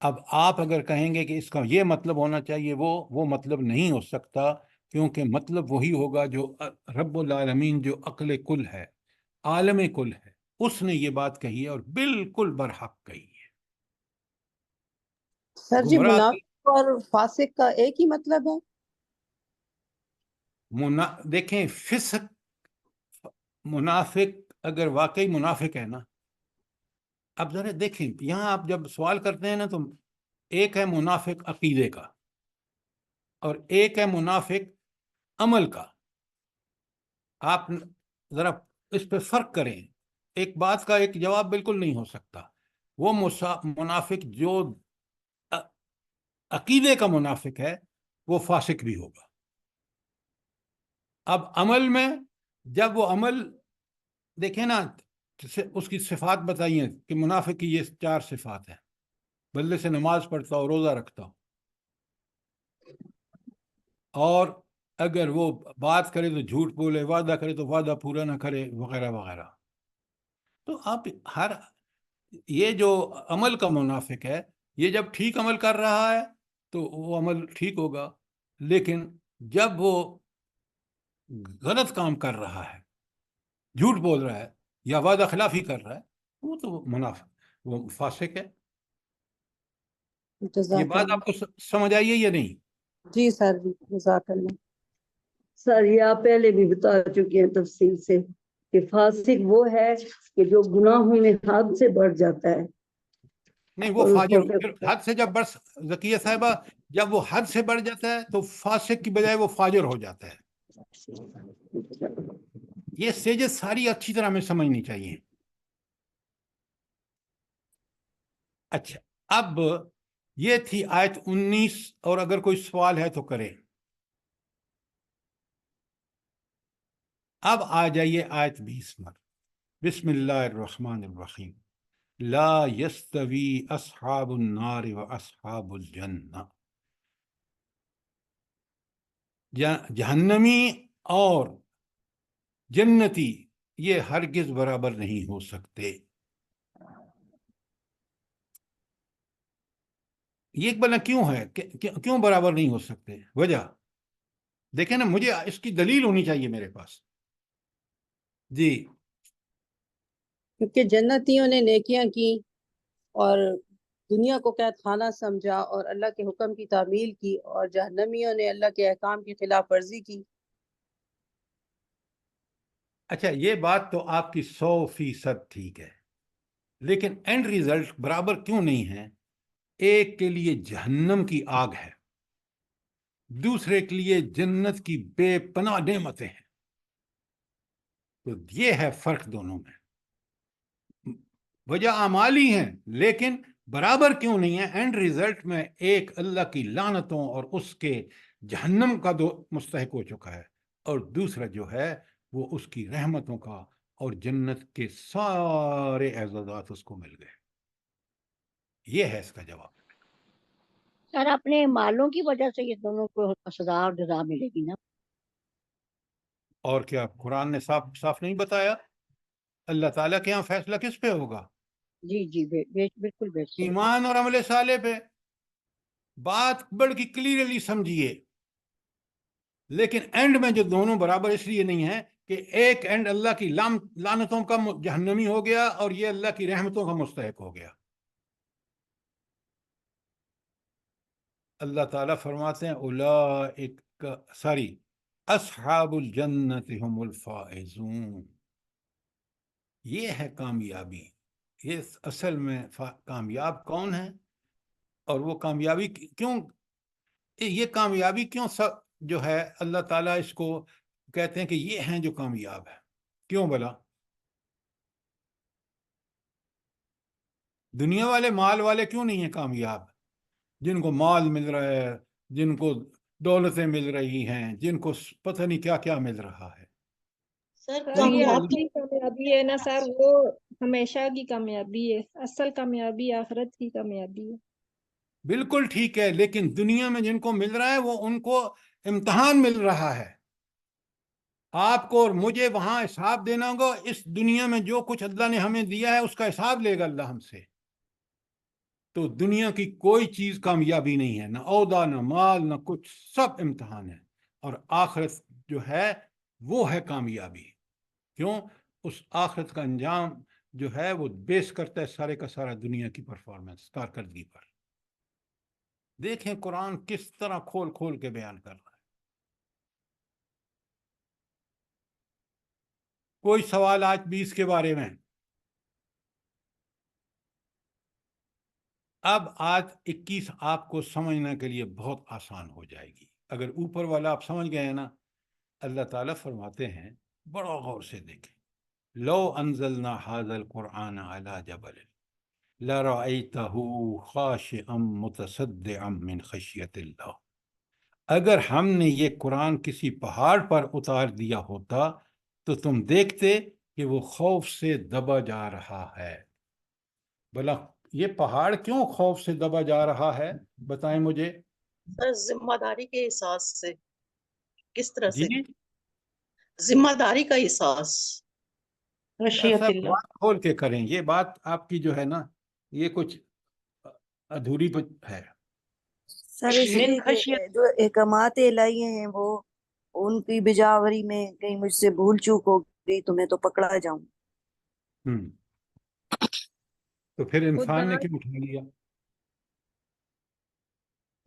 اب آپ اگر کہیں گے کہ اس کا یہ مطلب ہونا چاہیے، وہ مطلب نہیں ہو سکتا. کیونکہ مطلب وہی ہوگا جو رب العالمین جو عقل کل ہے، عالم کل ہے، اس نے یہ بات کہی ہے اور بالکل برحق کہی ہے۔ سر جی گمراہ منافق اور فاسق کا ایک ہی مطلب ہے؟ دیکھیں، فسق، منافق اگر واقعی منافق ہے نا، اب ذرا دیکھیں یہاں آپ جب سوال کرتے ہیں نا تو ایک ہے منافق عقیدے کا اور ایک ہے منافق عمل کا۔ آپ ذرا اس پہ فرق کریں، ایک بات کا ایک جواب بالکل نہیں ہو سکتا۔ وہ منافق جو عقیدے کا منافق ہے وہ فاسق بھی ہوگا۔ اب عمل میں جب وہ عمل دیکھیں نا، اس کی صفات بتائیے کہ منافق کی یہ 4 صفات ہیں: بلے سے نماز پڑھتا ہو، روزہ رکھتا ہو، اور اگر وہ بات کرے تو جھوٹ بولے، وعدہ کرے تو وعدہ پورا نہ کرے، وغیرہ وغیرہ۔ تو آپ یہ جو عمل کا منافق ہے، یہ جب ٹھیک عمل کر رہا ہے تو وہ عمل ٹھیک ہوگا، لیکن جب وہ غلط کام کر رہا ہے، جھوٹ بول رہا ہے یا وعدہ خلافی کر رہا ہے، وہ تو منافق، وہ فاسق ہے۔ یہ جزاک بات اللہ۔ آپ کو سمجھ آئی ہے یا نہیں؟ جی سر جی، جزاک اللہ۔ سر یہ آپ پہلے بھی بتا چکے ہیں تفصیل سے کہ فاسق وہ ہے کہ جو گناہوں میں حد سے بڑھ جاتا ہے۔ نہیں، وہ اور اس فاجر، کو پھر حد سے جب ذکیہ صاحبہ، جب وہ حد سے بڑھ جاتا ہے تو فاسق کی بجائے وہ فاجر ہو جاتا ہے۔ یہ سٹیجز ساری اچھی طرح ہمیں سمجھنی چاہیے۔ اچھا، اب یہ تھی آیت 19، اور اگر کوئی سوال ہے تو کریں۔ اب آ جائیے آیت 20 پر۔ بسم اللہ الرحمن الرحیم۔ لا یستوی اصحاب النار و اصحاب الجنہ۔ جہنمی اور جنتی یہ ہرگز برابر نہیں ہو سکتے۔ یہ بلا کیوں ہے، کیوں برابر نہیں ہو سکتے؟ وجہ دیکھیں نا، مجھے اس کی دلیل ہونی چاہیے میرے پاس۔ جی، کیونکہ جنتیوں نے نیکیاں کی اور دنیا کو قید خانہ سمجھا اور اللہ کے حکم کی تعمیل کی، اور جہنمیوں نے اللہ کے احکام کی خلاف ورزی کی۔ اچھا، یہ بات تو آپ کی 100% ٹھیک ہے، لیکن اینڈ ریزلٹ برابر کیوں نہیں ہے؟ ایک کے لیے جہنم کی آگ ہے، دوسرے کے لیے جنت کی بے پناہ نعمتیں ہیں۔ تو یہ ہے فرق دونوں میں۔ وجہ اعمالی ہیں لیکن برابر کیوں نہیں ہے؟ اینڈ ریزلٹ میں ایک اللہ کی لعنتوں اور اس کے جہنم کا مستحق ہو چکا ہے، اور دوسرا جو ہے وہ اس کی رحمتوں کا اور جنت کے سارے اعزازات اس کو مل گئے۔ یہ ہے اس کا جواب۔ سر اپنے مالوں کی وجہ سے یہ دونوں کو سزا اور جزا ملے گی نا؟ اور کیا قرآن نے صاف صاف نہیں بتایا؟ اللہ تعالیٰ کے یہاں فیصلہ کس پہ ہوگا؟ جی جی، بالکل بے شک۔ ایمان اور عمل صالح پہ۔ بات بڑھ کی کلیئرلی سمجھیے۔ لیکن اینڈ میں جو دونوں برابر اس لیے نہیں ہے کہ ایک اینڈ اللہ کی لعنتوں کا جہنمی ہو گیا اور یہ اللہ کی رحمتوں کا مستحق ہو گیا۔ اللہ تعالیٰ فرماتے ہیں اولئک اصحاب الجنت هم الفائزون۔ یہ ہے کامیابی۔ یہ اصل میں کامیاب کون ہے؟ اور وہ کامیابی کیوں، یہ کامیابی کیوں جو ہے اللہ تعالیٰ اس کو کہتے ہیں کہ یہ ہیں جو کامیاب ہے؟ کیوں بلا؟ دنیا والے، مال والے کیوں نہیں ہیں کامیاب؟ جن کو مال مل رہا ہے، جن کو دولتیں مل رہی ہیں، جن کو پتہ نہیں کیا کیا مل رہا ہے۔ سر سر یہ کامیابی اپنی کامیابی ہے نا سر، وہ ہمیشہ کی کامیابی ہے، اصل کامیابی آخرت کی کامیابی ہے۔ بالکل ٹھیک ہے، لیکن دنیا میں جن کو مل رہا ہے وہ ان کو امتحان مل رہا ہے۔ آپ کو اور مجھے وہاں حساب دینا ہوگا۔ اس دنیا میں جو کچھ اللہ نے ہمیں دیا ہے اس کا حساب لے گا اللہ ہم سے۔ تو دنیا کی کوئی چیز کامیابی نہیں ہے، نہ عہدہ، نہ مال، نہ کچھ، سب امتحان ہے۔ اور آخرت جو ہے وہ ہے کامیابی. کیوں؟ اس آخرت کا انجام جو ہے وہ بیس کرتا ہے سارے کا سارا دنیا کی پرفارمنس کارکردگی پر. دیکھیں قرآن کس طرح کھول کھول کے بیان کر رہا ہے. کوئی سوال آج بھی اس کے بارے میں؟ اب آج 21 آپ کو سمجھنے کے لیے بہت آسان ہو جائے گی. اگر اوپر والا آپ سمجھ گئے نا، اللہ تعالیٰ فرماتے ہیں بڑا غور سے دیکھیں، لو انزلنا هذا القرآن على جبل لرأيته خاشعا متصدعا من خشية اللہ. اگر ہم نے یہ قرآن کسی پہاڑ پر اتار دیا ہوتا تو تم دیکھتے کہ وہ خوف سے دبا جا رہا ہے. بلا یہ پہاڑ کیوں خوف سے دبا جا رہا ہے؟ بتائیں مجھے. سر ذمہ داری کے احساس سے. کس طرح سے؟ جی ذمہ داری کا احساس. خشیت سب اللہ. بات کھول کے کریں. یہ بات آپ کی جو ہے نا یہ کچھ ادھوری ہے. سر اس من لیے کہ خشیت. جو احکامات الہیہ ہیں وہ ان کی بجاوری میں کہیں مجھ سے بھول چوک ہو گئی تو میں تو پکڑا جاؤں. تو پھر خود انسان نے بنا کیوں اٹھا لیا؟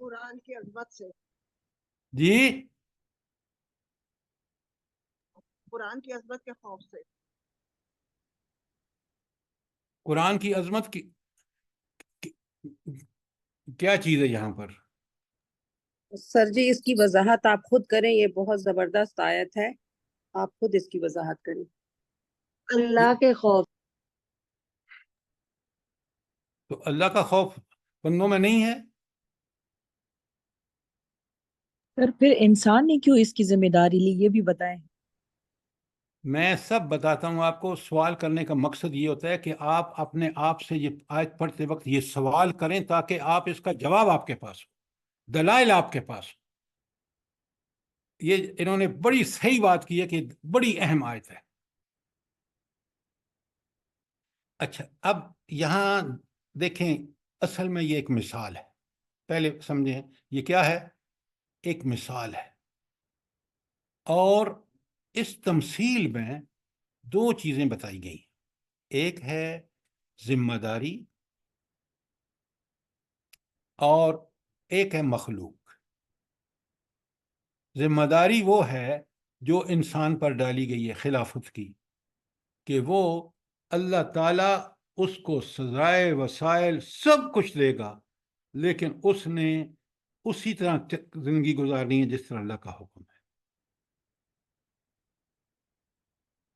قرآن کی عظمت سے، جی قرآن کی عظمت کے خوف سے. قرآن کی عظمت کی کیا چیز ہے یہاں پر؟ سر جی اس کی وضاحت آپ خود کریں، یہ بہت زبردست آیت ہے، آپ خود اس کی وضاحت کریں. اللہ کے خوف. تو اللہ کا خوف بندوں میں نہیں ہے؟ سر پھر انسان نے کیوں اس کی ذمہ داری لی، یہ بھی بتائیں. میں سب بتاتا ہوں آپ کو. سوال کرنے کا مقصد یہ ہوتا ہے کہ آپ اپنے آپ سے یہ آیت پڑھتے وقت یہ سوال کریں تاکہ آپ اس کا جواب آپ کے پاس ہو، دلائل آپ کے پاس ہو. یہ انہوں نے بڑی صحیح بات کی ہے کہ بڑی اہم آیت ہے. اچھا اب یہاں دیکھیں، اصل میں یہ ایک مثال ہے. پہلے سمجھیں یہ کیا ہے؟ ایک مثال ہے. اور اس تمثیل میں دو چیزیں بتائی گئی. ایک ہے ذمہ داری اور ایک ہے مخلوق. ذمہ داری وہ ہے جو انسان پر ڈالی گئی ہے خلافت کی، کہ وہ اللہ تعالیٰ اس کو سزائے وسائل سب کچھ دے گا، لیکن اس نے اسی طرح زندگی گزارنی ہے جس طرح اللہ کا حکم ہے.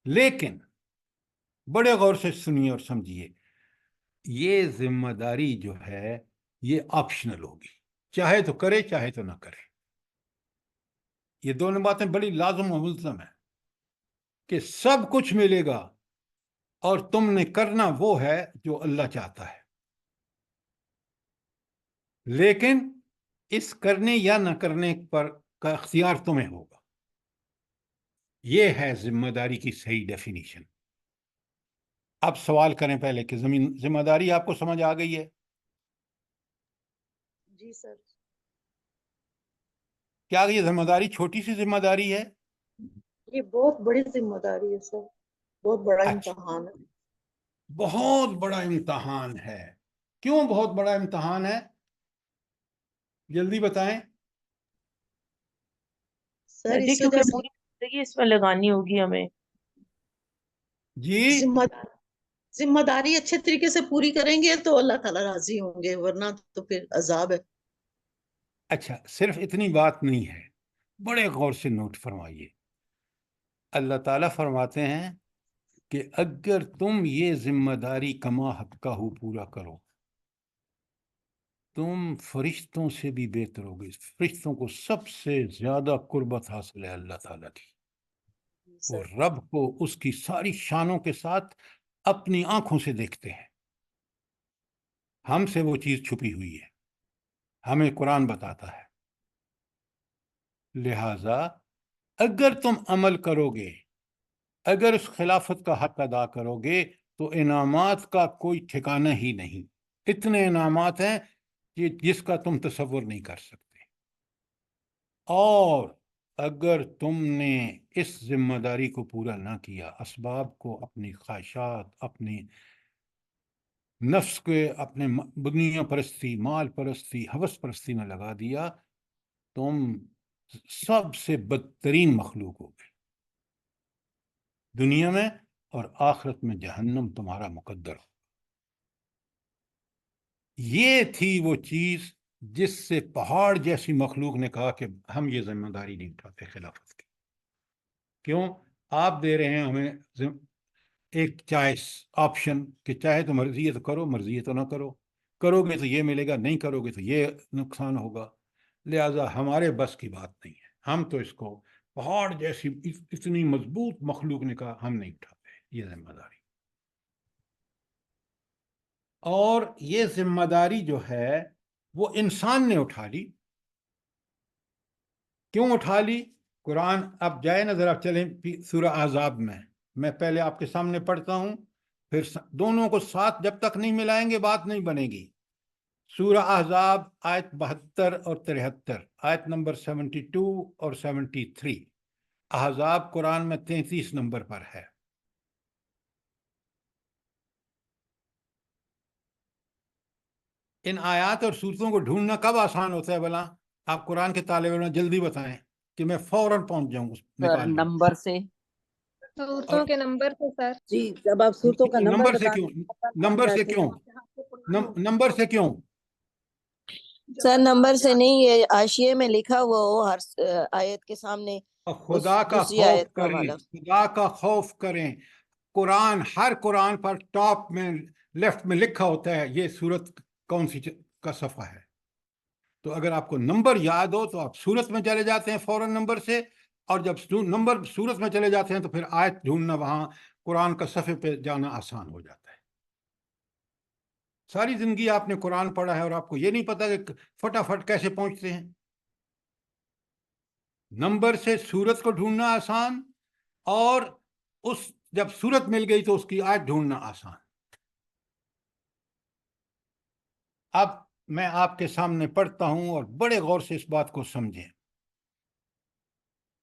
لیکن بڑے غور سے سنیے اور سمجھیے، یہ ذمہ داری جو ہے یہ آپشنل ہوگی، چاہے تو کرے چاہے تو نہ کرے. یہ دونوں باتیں بڑی لازم و ملزم ہیں کہ سب کچھ ملے گا اور تم نے کرنا وہ ہے جو اللہ چاہتا ہے، لیکن اس کرنے یا نہ کرنے پر کا اختیار تمہیں ہوگا. یہ ہے ذمہ داری کی صحیح ڈیفینیشن. اب سوال کریں پہلے کہ ذمہ داری آپ کو سمجھ آ گئی ہے؟ جی سر. کیا یہ ذمہ داری چھوٹی سی ذمہ داری ہے؟ یہ بہت بڑی ذمہ داری ہے سر، بہت بڑا اچھا، امتحان ہے. بہت بڑا امتحان ہے. کیوں بہت بڑا امتحان ہے؟ جلدی بتائیں. سر جی اس کیونکہ وجہ سے پوری زندگی اس میں لگانی ہوگی ہمیں. جی ذمہ داری اچھے طریقے سے پوری کریں گے تو اللہ تعالیٰ راضی ہوں گے، ورنہ تو پھر عذاب ہے. اچھا، صرف اتنی بات نہیں ہے، بڑے غور سے نوٹ فرمائیے. اللہ تعالیٰ فرماتے ہیں کہ اگر تم یہ ذمہ داری کما حقہ پورا کرو، تم فرشتوں سے بھی بہتر ہوگے. فرشتوں کو سب سے زیادہ قربت حاصل ہے اللہ تعالیٰ کی. وہ رب کو اس کی ساری شانوں کے ساتھ اپنی آنکھوں سے دیکھتے ہیں. ہم سے وہ چیز چھپی ہوئی ہے، ہمیں قرآن بتاتا ہے. لہذا اگر تم عمل کرو گے، اگر اس خلافت کا حق ادا کرو گے تو انعامات کا کوئی ٹھکانہ ہی نہیں. اتنے انعامات ہیں کہ جس کا تم تصور نہیں کر سکتے. اور اگر تم نے اس ذمہ داری کو پورا نہ کیا، اسباب کو اپنی خواہشات، اپنی نفس کے، اپنے دنیا پرستی، مال پرستی، ہوس پرستی میں لگا دیا، تم سب سے بدترین مخلوق ہو گئے دنیا میں، اور آخرت میں جہنم تمہارا مقدر ہو۔ یہ تھی وہ چیز جس سے پہاڑ جیسی مخلوق نے کہا کہ ہم یہ ذمہ داری نہیں اٹھاتے خلافت کی۔ کیوں؟ آپ دے رہے ہیں ہمیں ایک چوائس، آپشن، کہ چاہے تو مرضی ہے تو کرو، مرضی ہے تو نہ کرو، کرو گے تو یہ ملے گا، نہیں کرو گے تو یہ نقصان ہوگا، لہذا ہمارے بس کی بات نہیں ہے۔ ہم تو اس کو پہاڑ جیسی اتنی مضبوط مخلوق نے کہا ہم نہیں اٹھاتے یہ ذمہ داری۔ اور یہ ذمہ داری جو ہے وہ انسان نے اٹھا لی۔ کیوں اٹھا لی؟ قرآن اب جائے نا ذرا، چلیں سورہ احزاب میں پہلے آپ کے سامنے پڑھتا ہوں، پھر دونوں کو ساتھ جب تک نہیں ملائیں گے بات نہیں بنے گی۔ سورہ احزاب آیت 72 اور 73، آیت نمبر 72 اور 73۔ احزاب قرآن میں 33 نمبر پر ہے۔ ان آیات اور صورتوں کو ڈھونڈنا کب آسان ہوتا ہے بھلا؟ آپ قرآن کے طالب علم جلدی بتائیں کہ میں فوراً پہنچ جاؤں، نکال لوں۔ نمبر سے، صورتوں کے نمبر سے سر۔ جی جب آپ صورتوں کا نمبر نمبر سے بتا کیوں؟ دیں تو پتہ نمبر چل سے جاتے کیوں؟ ہیں۔ نمبر سے کیوں؟ سر نمبر سے نہیں، یہ حاشیے میں لکھا ہوا وہ ہر آیت کے سامنے خدا کا دوسری خوف آیت کا کریں، حوالہ۔ خدا کا خوف کریں۔ قرآن، ہر قرآن پر ٹاپ میں لیفٹ میں لکھا ہوتا ہے یہ سورت کون سی کا صفحہ ہے۔ تو اگر آپ کو نمبر یاد ہو تو آپ سورت میں چلے جاتے ہیں فوراً نمبر سے، اور جب نمبر سورت میں چلے جاتے ہیں تو پھر آیت ڈھونڈنا وہاں قرآن کا صفحے پہ جانا آسان ہو جاتا ہے۔ ساری زندگی آپ نے قرآن پڑھا ہے اور آپ کو یہ نہیں پتا کہ فٹافٹ کیسے پہنچتے ہیں۔ نمبر سے سورت کو ڈھونڈنا آسان، اور جب سورت مل گئی تو اس کی آیت ڈھونڈنا آسان۔ اب میں آپ کے سامنے پڑھتا ہوں اور بڑے غور سے اس بات کو سمجھیں۔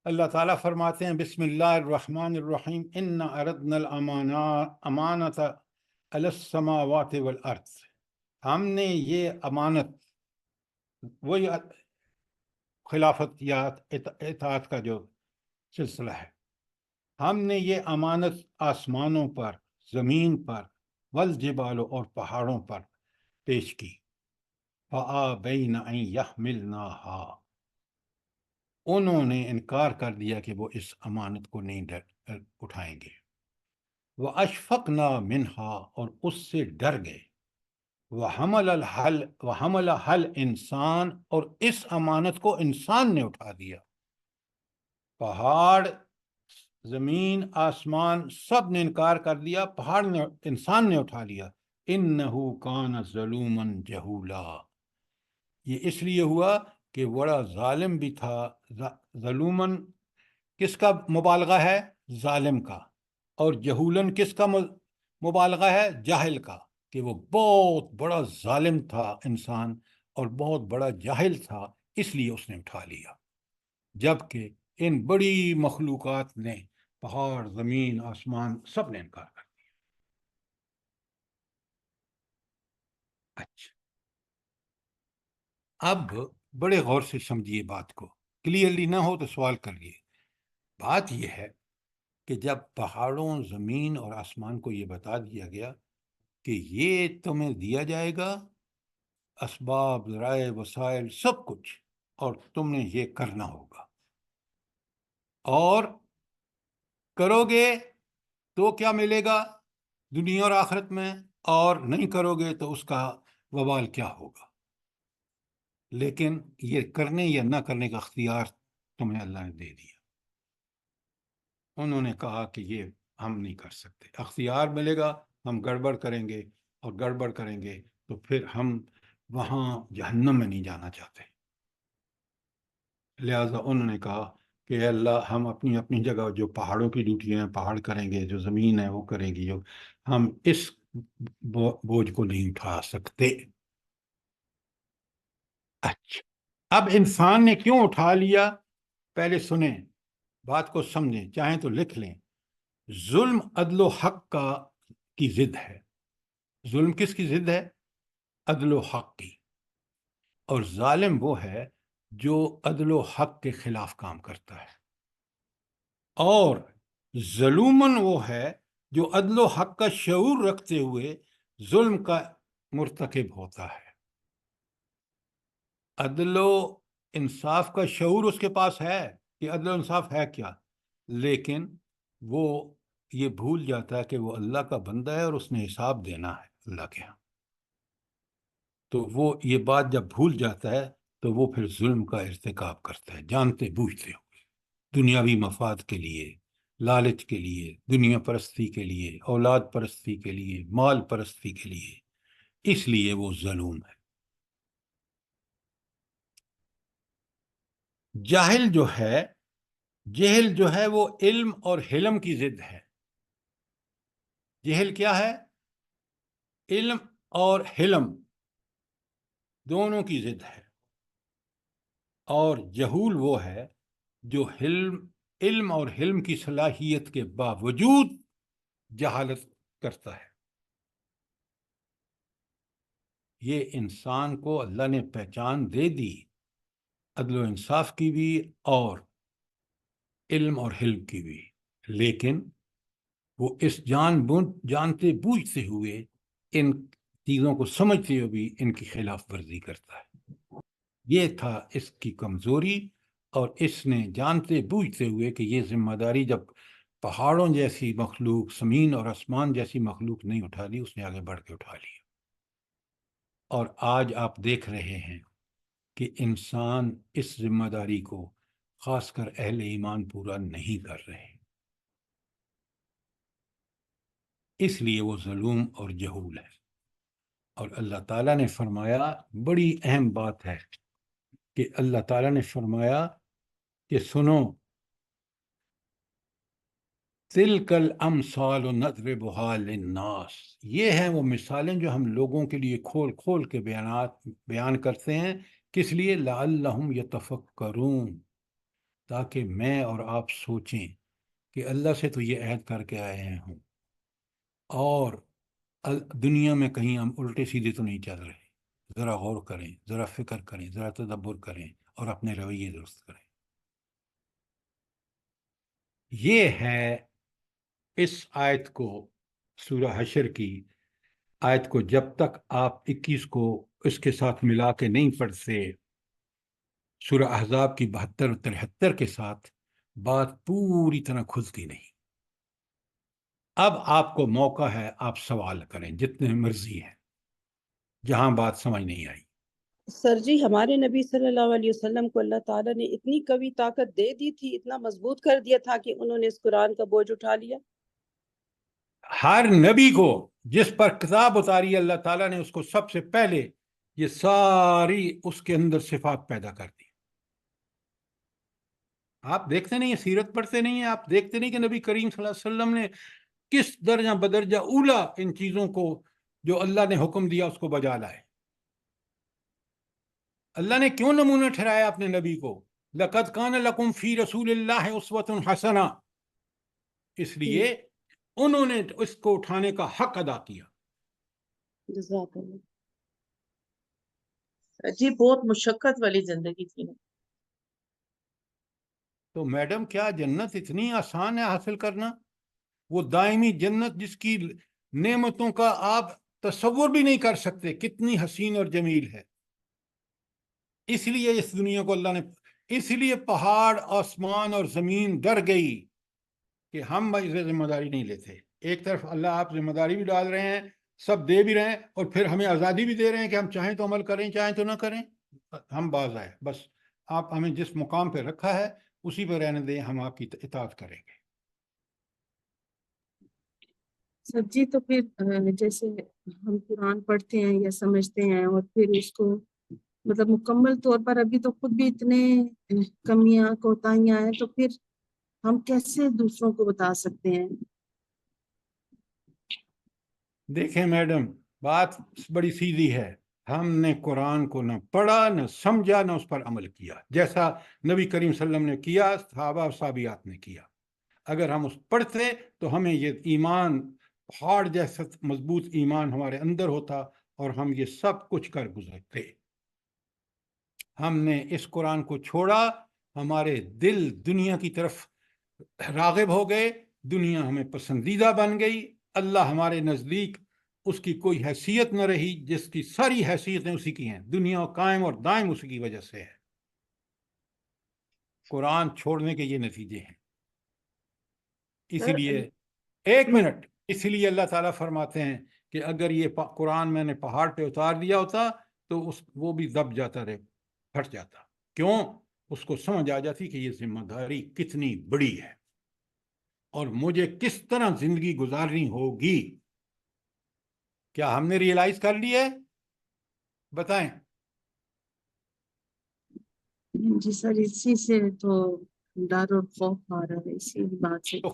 اللہ تعالیٰ فرماتے ہیں بسم اللہ الرحمن الرحیم، اِنَّا عَرَضْنَا الْأَمَانَةَ عَلَى السَّمَاوَاتِ وَالْأَرْضِ، ہم نے یہ امانت، وہی خلافت یا اطاعت کا جو سلسلہ ہے، ہم نے یہ امانت آسمانوں پر، زمین پر، والجبال اور پہاڑوں پر پیش کی۔ فَآبَيْنَ أَن يَحْمِلْنَاهَا، انہوں نے انکار کر دیا کہ وہ اس امانت کو نہیں اٹھائیں گے۔ وَأَشْفَقْنَا مِنْهَا، اور اس سے ڈر گئے۔ وَحَمَلَهَا الْإِنسان، اور اس امانت کو انسان نے اٹھا دیا۔ پہاڑ، زمین، آسمان سب نے انکار کر دیا، پہاڑ نے، انسان نے اٹھا لیا۔ إِنَّهُ كَانَ ظَلُومًا جَهُولًا، یہ اس لیے ہوا کہ بڑا ظالم بھی تھا۔ ظلومن کس کا مبالغہ ہے؟ ظالم کا۔ اور جہولن کس کا مبالغہ ہے؟ جاہل کا، کہ وہ بہت بڑا ظالم تھا انسان، اور بہت بڑا جاہل تھا، اس لیے اس نے اٹھا لیا۔ جبکہ ان بڑی مخلوقات نے، پہاڑ، زمین، آسمان، سب نے انکار کر دیا۔ اچھا، اب بڑے غور سے سمجھیے بات کو، کلیئرلی نہ ہو تو سوال کریے۔ بات یہ ہے کہ جب پہاڑوں، زمین اور آسمان کو یہ بتا دیا گیا کہ یہ تمہیں دیا جائے گا، اسباب، ذرائع، وسائل، سب کچھ، اور تم نے یہ کرنا ہوگا، اور کرو گے تو کیا ملے گا دنیا اور آخرت میں، اور نہیں کرو گے تو اس کا وبال کیا ہوگا۔ لیکن یہ کرنے یا نہ کرنے کا اختیار تمہیں اللہ نے دے دیا۔ انہوں نے کہا کہ یہ ہم نہیں کر سکتے، اختیار ملے گا، ہم گڑبڑ کریں گے، اور گڑبڑ کریں گے تو پھر ہم وہاں جہنم میں نہیں جانا چاہتے۔ لہٰذا انہوں نے کہا کہ اے اللہ، ہم اپنی اپنی جگہ جو پہاڑوں کی ڈیوٹیاں ہیں پہاڑ کریں گے، جو زمین ہے وہ کریں گی، جو ہم اس بوجھ کو نہیں اٹھا سکتے۔ اچھا، اب انسان نے کیوں اٹھا لیا؟ پہلے سنیں، بات کو سمجھیں، چاہیں تو لکھ لیں. ظلم عدل و حق کی ضد ہے. ظلم کس کی ضد ہے؟ عدل و حق کی. اور ظالم وہ ہے جو عدل و حق کے خلاف کام کرتا ہے، اور ظلومن وہ ہے جو عدل و حق کا شعور رکھتے ہوئے ظلم کا مرتکب ہوتا ہے. عدل و انصاف کا شعور اس کے پاس ہے کہ عدل و انصاف ہے کیا، لیکن وہ یہ بھول جاتا ہے کہ وہ اللہ کا بندہ ہے اور اس نے حساب دینا ہے اللہ کے ہاں. تو وہ یہ بات جب بھول جاتا ہے تو وہ پھر ظلم کا ارتکاب کرتا ہے، جانتے بوجھتے ہوئے، دنیاوی مفاد کے لیے، لالچ کے لیے، دنیا پرستی کے لیے، اولاد پرستی کے لیے، مال پرستی کے لیے. اس لیے وہ ظلم ہے. جاہل جو ہے وہ علم اور حلم کی ضد ہے. جہل کیا ہے؟ علم اور حلم دونوں کی ضد ہے. اور جہول وہ ہے جو علم اور حلم کی صلاحیت کے باوجود جہالت کرتا ہے. یہ انسان کو اللہ نے پہچان دے دی، عدل و انصاف کی بھی اور علم اور حلم کی بھی، لیکن وہ اس جانتے بوجھتے ہوئے ان چیزوں کو سمجھتے ہوئے بھی ان کی خلاف ورزی کرتا ہے. یہ تھا اس کی کمزوری، اور اس نے جانتے بوجھتے ہوئے کہ یہ ذمہ داری جب پہاڑوں جیسی مخلوق، زمین اور آسمان جیسی مخلوق نہیں اٹھا لی، اس نے آگے بڑھ کے اٹھا لی. اور آج آپ دیکھ رہے ہیں کہ انسان اس ذمہ داری کو، خاص کر اہل ایمان، پورا نہیں کر رہے. اس لیے وہ ظلم اور جہول ہے. اور اللہ تعالیٰ نے فرمایا، بڑی اہم بات ہے کہ اللہ تعالیٰ نے فرمایا کہ سنو، تِلْكَ الْأَمْثَالُ نَضْرِبُهَا لِلنَّاسِ، یہ ہیں وہ مثالیں جو ہم لوگوں کے لیے کھول کھول کے بیان کرتے ہیں. کس لیے؟ لَعَلَّهُمْ يَتَفَكَّرُونَ، تاکہ میں اور آپ سوچیں کہ اللہ سے تو یہ عہد کر کے آئے ہوں، اور دنیا میں کہیں ہم الٹے سیدھے تو نہیں چل رہے. ذرا غور کریں، ذرا فکر کریں، ذرا تدبر کریں اور اپنے رویے درست کریں. یہ ہے اس آیت کو، سورہ حشر کی آیت کو جب تک آپ 21 کو اس کے ساتھ ملا کے نہیں پڑھتے، سورہ احزاب کی 72 اور 73 کے ساتھ، بات پوری طرح کھلتی نہیں. اب آپ کو موقع ہے، آپ سوال کریں جتنے مرضی ہیں جہاں بات سمجھ نہیں آئی. سر جی، ہمارے نبی صلی اللہ علیہ وسلم کو اللہ تعالیٰ نے اتنی قوی طاقت دے دی تھی، اتنا مضبوط کر دیا تھا کہ انہوں نے اس قرآن کا بوجھ اٹھا لیا. ہر نبی کو جس پر کتاب اتاری اللہ تعالیٰ نے اس کو سب سے پہلے یہ ساری اس کے اندر صفات پیدا کر دی. آپ دیکھتے نہیں ہیں، سیرت پڑھتے نہیں ہیں، آپ دیکھتے نہیں کہ نبی کریم صلی اللہ علیہ وسلم نے کس درجہ بدرجہ اولا ان چیزوں کو جو اللہ نے حکم دیا اس کو بجا لائے. اللہ نے کیوں نمونہ ٹھہرایا اپنے نبی کو؟ لَقَدْ كَانَ لَكُمْ فِي رَسُولِ اللَّهِ أُسْوَةٌ حَسَنَةٌ، اس لیے انہوں نے اس کو اٹھانے کا حق ادا کیا. جزاک اللہ. جی بہت مشقت والی زندگی تھی نا. تو میڈم، کیا جنت اتنی آسان ہے حاصل کرنا؟ وہ دائمی جنت جس کی نعمتوں کا آپ تصور بھی نہیں کر سکتے، کتنی حسین اور جمیل ہے. اس لیے اس دنیا کو اللہ نے، اس لیے پہاڑ، آسمان اور زمین ڈر گئی کہ ہم ذمہ داری نہیں لیتے. ایک طرف اللہ آپ ذمہ داری بھی ڈال رہے ہیں، سب دے بھی رہے ہیں، اور پھر ہمیں آزادی بھی دے رہے ہیں کہ ہم چاہیں تو عمل کریں، چاہیں تو نہ کریں. ہم باز آئے، بس آپ ہمیں جس مقام پہ رکھا ہے اسی پہ رہنے دیں، ہم آپ کی اطاعت کریں گے. سر جی تو پھر جیسے ہم قرآن پڑھتے ہیں یا سمجھتے ہیں اور پھر اس کو مطلب مکمل طور پر ابھی تو خود بھی اتنے کمیاں کوتاہیاں ہیں، تو پھر ہم کیسے دوسروں کو بتا سکتے ہیں؟ دیکھیں میڈم، بات بڑی سیدھی ہے. ہم نے قرآن کو نہ پڑھا، نہ سمجھا، نہ اس پر عمل کیا، جیسا نبی کریم صلی اللہ علیہ وسلم نے کیا، صحابہ و صحابیات نے کیا۔ اگر ہم اس پڑھتے تو ہمیں یہ ایمان، پہاڑ جیسا مضبوط ایمان ہمارے اندر ہوتا اور ہم یہ سب کچھ کر گزرتے۔ ہم نے اس قرآن کو چھوڑا، ہمارے دل دنیا کی طرف راغب ہو گئے، دنیا ہمیں پسندیدہ بن گئی، اللہ ہمارے نزدیک اس کی کوئی حیثیت نہ رہی، جس کی ساری حیثیتیں اسی کی ہیں، دنیا قائم اور دائم اسی کی وجہ سے ہے۔ قرآن چھوڑنے کے یہ نتیجے ہیں۔ اسی لیے ایک منٹ، اسی لیے اللہ تعالیٰ فرماتے ہیں کہ اگر یہ قرآن میں نے پہاڑ پہ اتار دیا ہوتا تو وہ بھی دب جاتا، رہے پھٹ جاتا۔ کیوں؟ اس کو سمجھ آ جاتی کہ یہ ذمہ داری کتنی بڑی ہے اور مجھے کس طرح زندگی گزارنی ہوگی۔ کیا ہم نے ریئلائز کر لی ہے؟ بتائیں۔ جی سر، اسی سے تو ڈر اور خوف آ رہا ہے، اسی بات سے۔ تو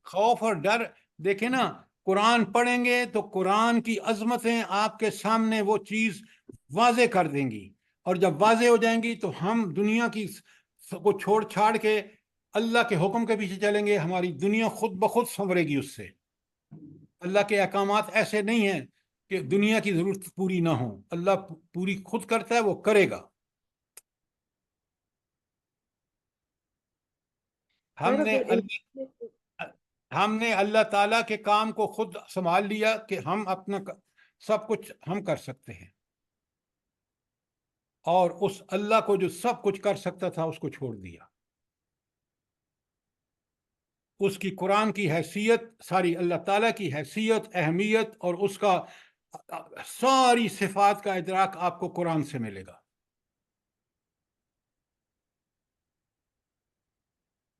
خوف اور ڈر، دیکھیں نا، قرآن پڑھیں گے تو قرآن کی عظمتیں آپ کے سامنے وہ چیز واضح کر دیں گی، اور جب واضح ہو جائیں گی تو ہم دنیا کی کو چھوڑ چھاڑ کے اللہ کے حکم کے پیچھے چلیں گے، ہماری دنیا خود بخود سنورے گی اس سے۔ اللہ کے احکامات ایسے نہیں ہیں کہ دنیا کی ضرورت پوری نہ ہو، اللہ پوری خود کرتا ہے، وہ کرے گا۔ ہم نے اللہ تعالیٰ کے کام کو خود سنبھال لیا کہ ہم اپنا سب کچھ ہم کر سکتے ہیں، اور اس اللہ کو جو سب کچھ کر سکتا تھا اس کو چھوڑ دیا۔ اس کی قرآن کی حیثیت، ساری اللہ تعالیٰ کی حیثیت، اہمیت اور اس کا ساری صفات کا ادراک آپ کو قرآن سے ملے گا۔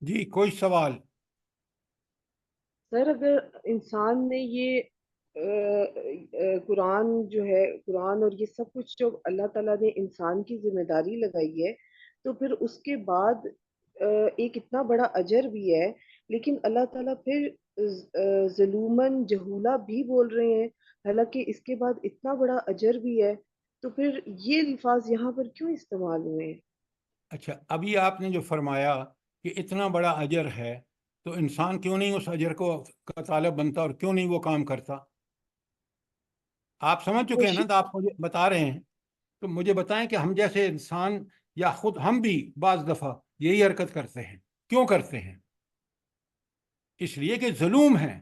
جی کوئی سوال؟ سر اگر انسان نے یہ قرآن جو ہے، قرآن اور یہ سب کچھ جو اللہ تعالیٰ نے انسان کی ذمہ داری لگائی ہے، تو پھر اس کے بعد ایک اتنا بڑا اجر بھی ہے، لیکن اللہ تعالیٰ پھر ظلوماً جہولا بھی بول رہے ہیں، حالانکہ اس کے بعد اتنا بڑا اجر بھی ہے، تو پھر یہ الفاظ یہاں پر کیوں استعمال ہوئے ہیں؟ اچھا، ابھی آپ نے جو فرمایا کہ اتنا بڑا اجر ہے، تو انسان کیوں نہیں اس اجر کا طالب بنتا اور کیوں نہیں وہ کام کرتا؟ آپ سمجھ چکے ہیں نا، تو آپ مجھے بتا رہے ہیں، تو مجھے بتائیں کہ ہم جیسے انسان یا خود ہم بھی بعض دفعہ یہی حرکت کرتے ہیں، کیوں کرتے ہیں؟ اس لیے کہ ظلم ہے،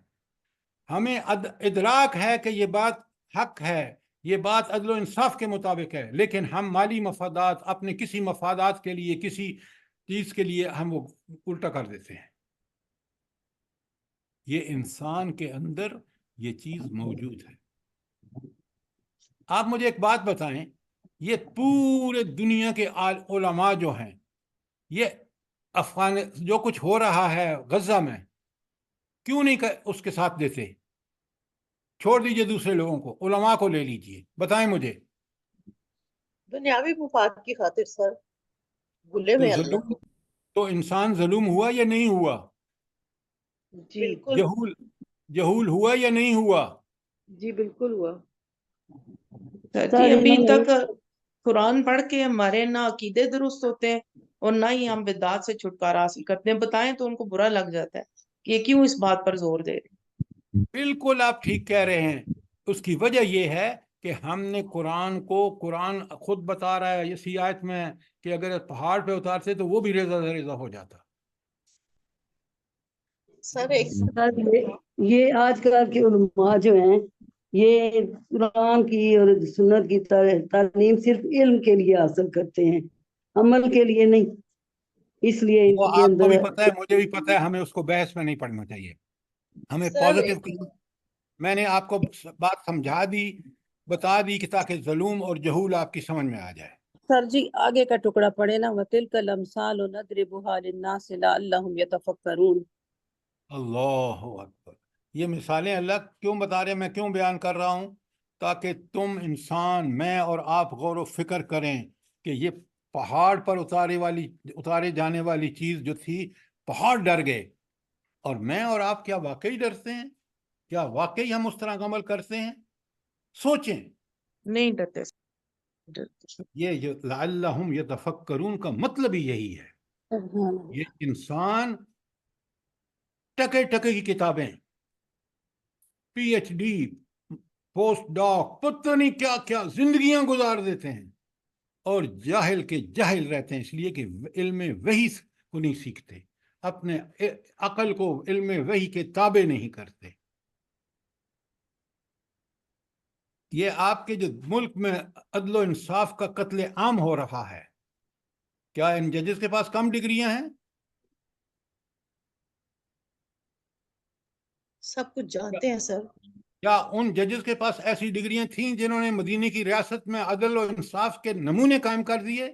ہمیں ادراک ہے کہ یہ بات حق ہے، یہ بات عدل و انصاف کے مطابق ہے، لیکن ہم مالی مفادات، اپنے کسی مفادات کے لیے، کسی چیز کے لیے ہم وہ الٹا کر دیتے ہیں۔ یہ انسان کے اندر یہ چیز موجود ہے۔ آپ مجھے ایک بات بتائیں، یہ پورے دنیا کے علماء جو ہیں، یہ جو کچھ ہو رہا ہے غزہ میں، کیوں نہیں اس کے ساتھ دیتے؟ چھوڑ دیجئے دوسرے لوگوں کو، علماء کو لے لیجئے، بتائیں مجھے۔ دنیاوی مفاد کی خاطر سر، بھولے میں اللہ کو۔ تو انسان ظلم ہوا یا نہیں ہوا؟ جی جہول ہوا یا نہیں ہوا؟ جی بالکل ہوا۔ جی ابھی تک قرآن پڑھ کے ہمارے نہ عقیدے درست ہوتے ہیں اور نہ ہی ہم بدعات سے چھٹکارا حاصل کرتے ہیں، بتائیں تو ان کو برا لگ جاتا ہے کہ یہ کیوں اس بات پر زور دے رہے ہیں۔ بالکل آپ ٹھیک کہہ رہے ہیں، اس کی وجہ یہ ہے کہ ہم نے قرآن خود بتا رہا ہے اسی آیت میں کہ اگر پہاڑ پہ اتارتے تو وہ بھی ریزہ ریزہ ہو جاتا۔ سر یہ آج کل کے علماء جو ہیں، یہ قرآن کی اور سنت کی تعلیم صرف علم کے لیے حاصل کرتے ہیں، عمل کے لیے نہیں۔ اس لیے ان کے آپ کو بھی اندر پتہ ہے، مجھے بھی پتہ ہے، ہمیں اس کو بحث میں نہیں پڑھنا چاہیے، ہمیں پازیٹیو۔ میں نے آپ کو بات سمجھا دی، بتا دی کہ تاکہ ظلم اور جہول آپ کی سمجھ میں آ جائے۔ سر جی آگے کا ٹکڑا پڑھے نا، وَتِلْكَ الْأَمْثَالُ نَضْرِبُهَا لِلنَّاسِ لَعَلَّهُمْ يَتَفَكَّرُونَ۔ اللہ اکبر، یہ مثالیں اللہ کیوں بتا رہے ہیں، میں کیوں بیان کر رہا ہوں؟ تاکہ تم انسان، میں اور آپ غور و فکر کریں کہ یہ پہاڑ پر اتارے جانے والی چیز جو تھی، پہاڑ ڈر گئے، اور میں اور آپ کیا واقعی ڈرتے ہیں؟ کیا واقعی ہم اس طرح کا عمل کرتے ہیں؟ سوچیں۔ نہیں ڈرتے۔ یہ جو لعلہم یتفکرون کا مطلب ہی یہی ہے. سبحان اللہ. یہ انسان ٹکے ٹکے کی کتابیں، پی ایچ ڈی، پوسٹ ڈاک، پتہ نہیں کیا کیا زندگیاں گزار دیتے ہیں اور جاہل کے جاہل رہتے ہیں، اس لیے کہ علم وحی کو نہیں سیکھتے، اپنے عقل کو علم وحی کے تابع نہیں کرتے. یہ آپ کے جو ملک میں عدل و انصاف کا قتل عام ہو رہا ہے، کیا ان ججز کے پاس کم ڈگریاں ہیں؟ سب کچھ جانتے ہیں سر. کیا ان ججز کے پاس ایسی ڈگریاں تھیں جنہوں نے مدینے کی ریاست میں عدل و انصاف کے نمونے قائم کر دیے؟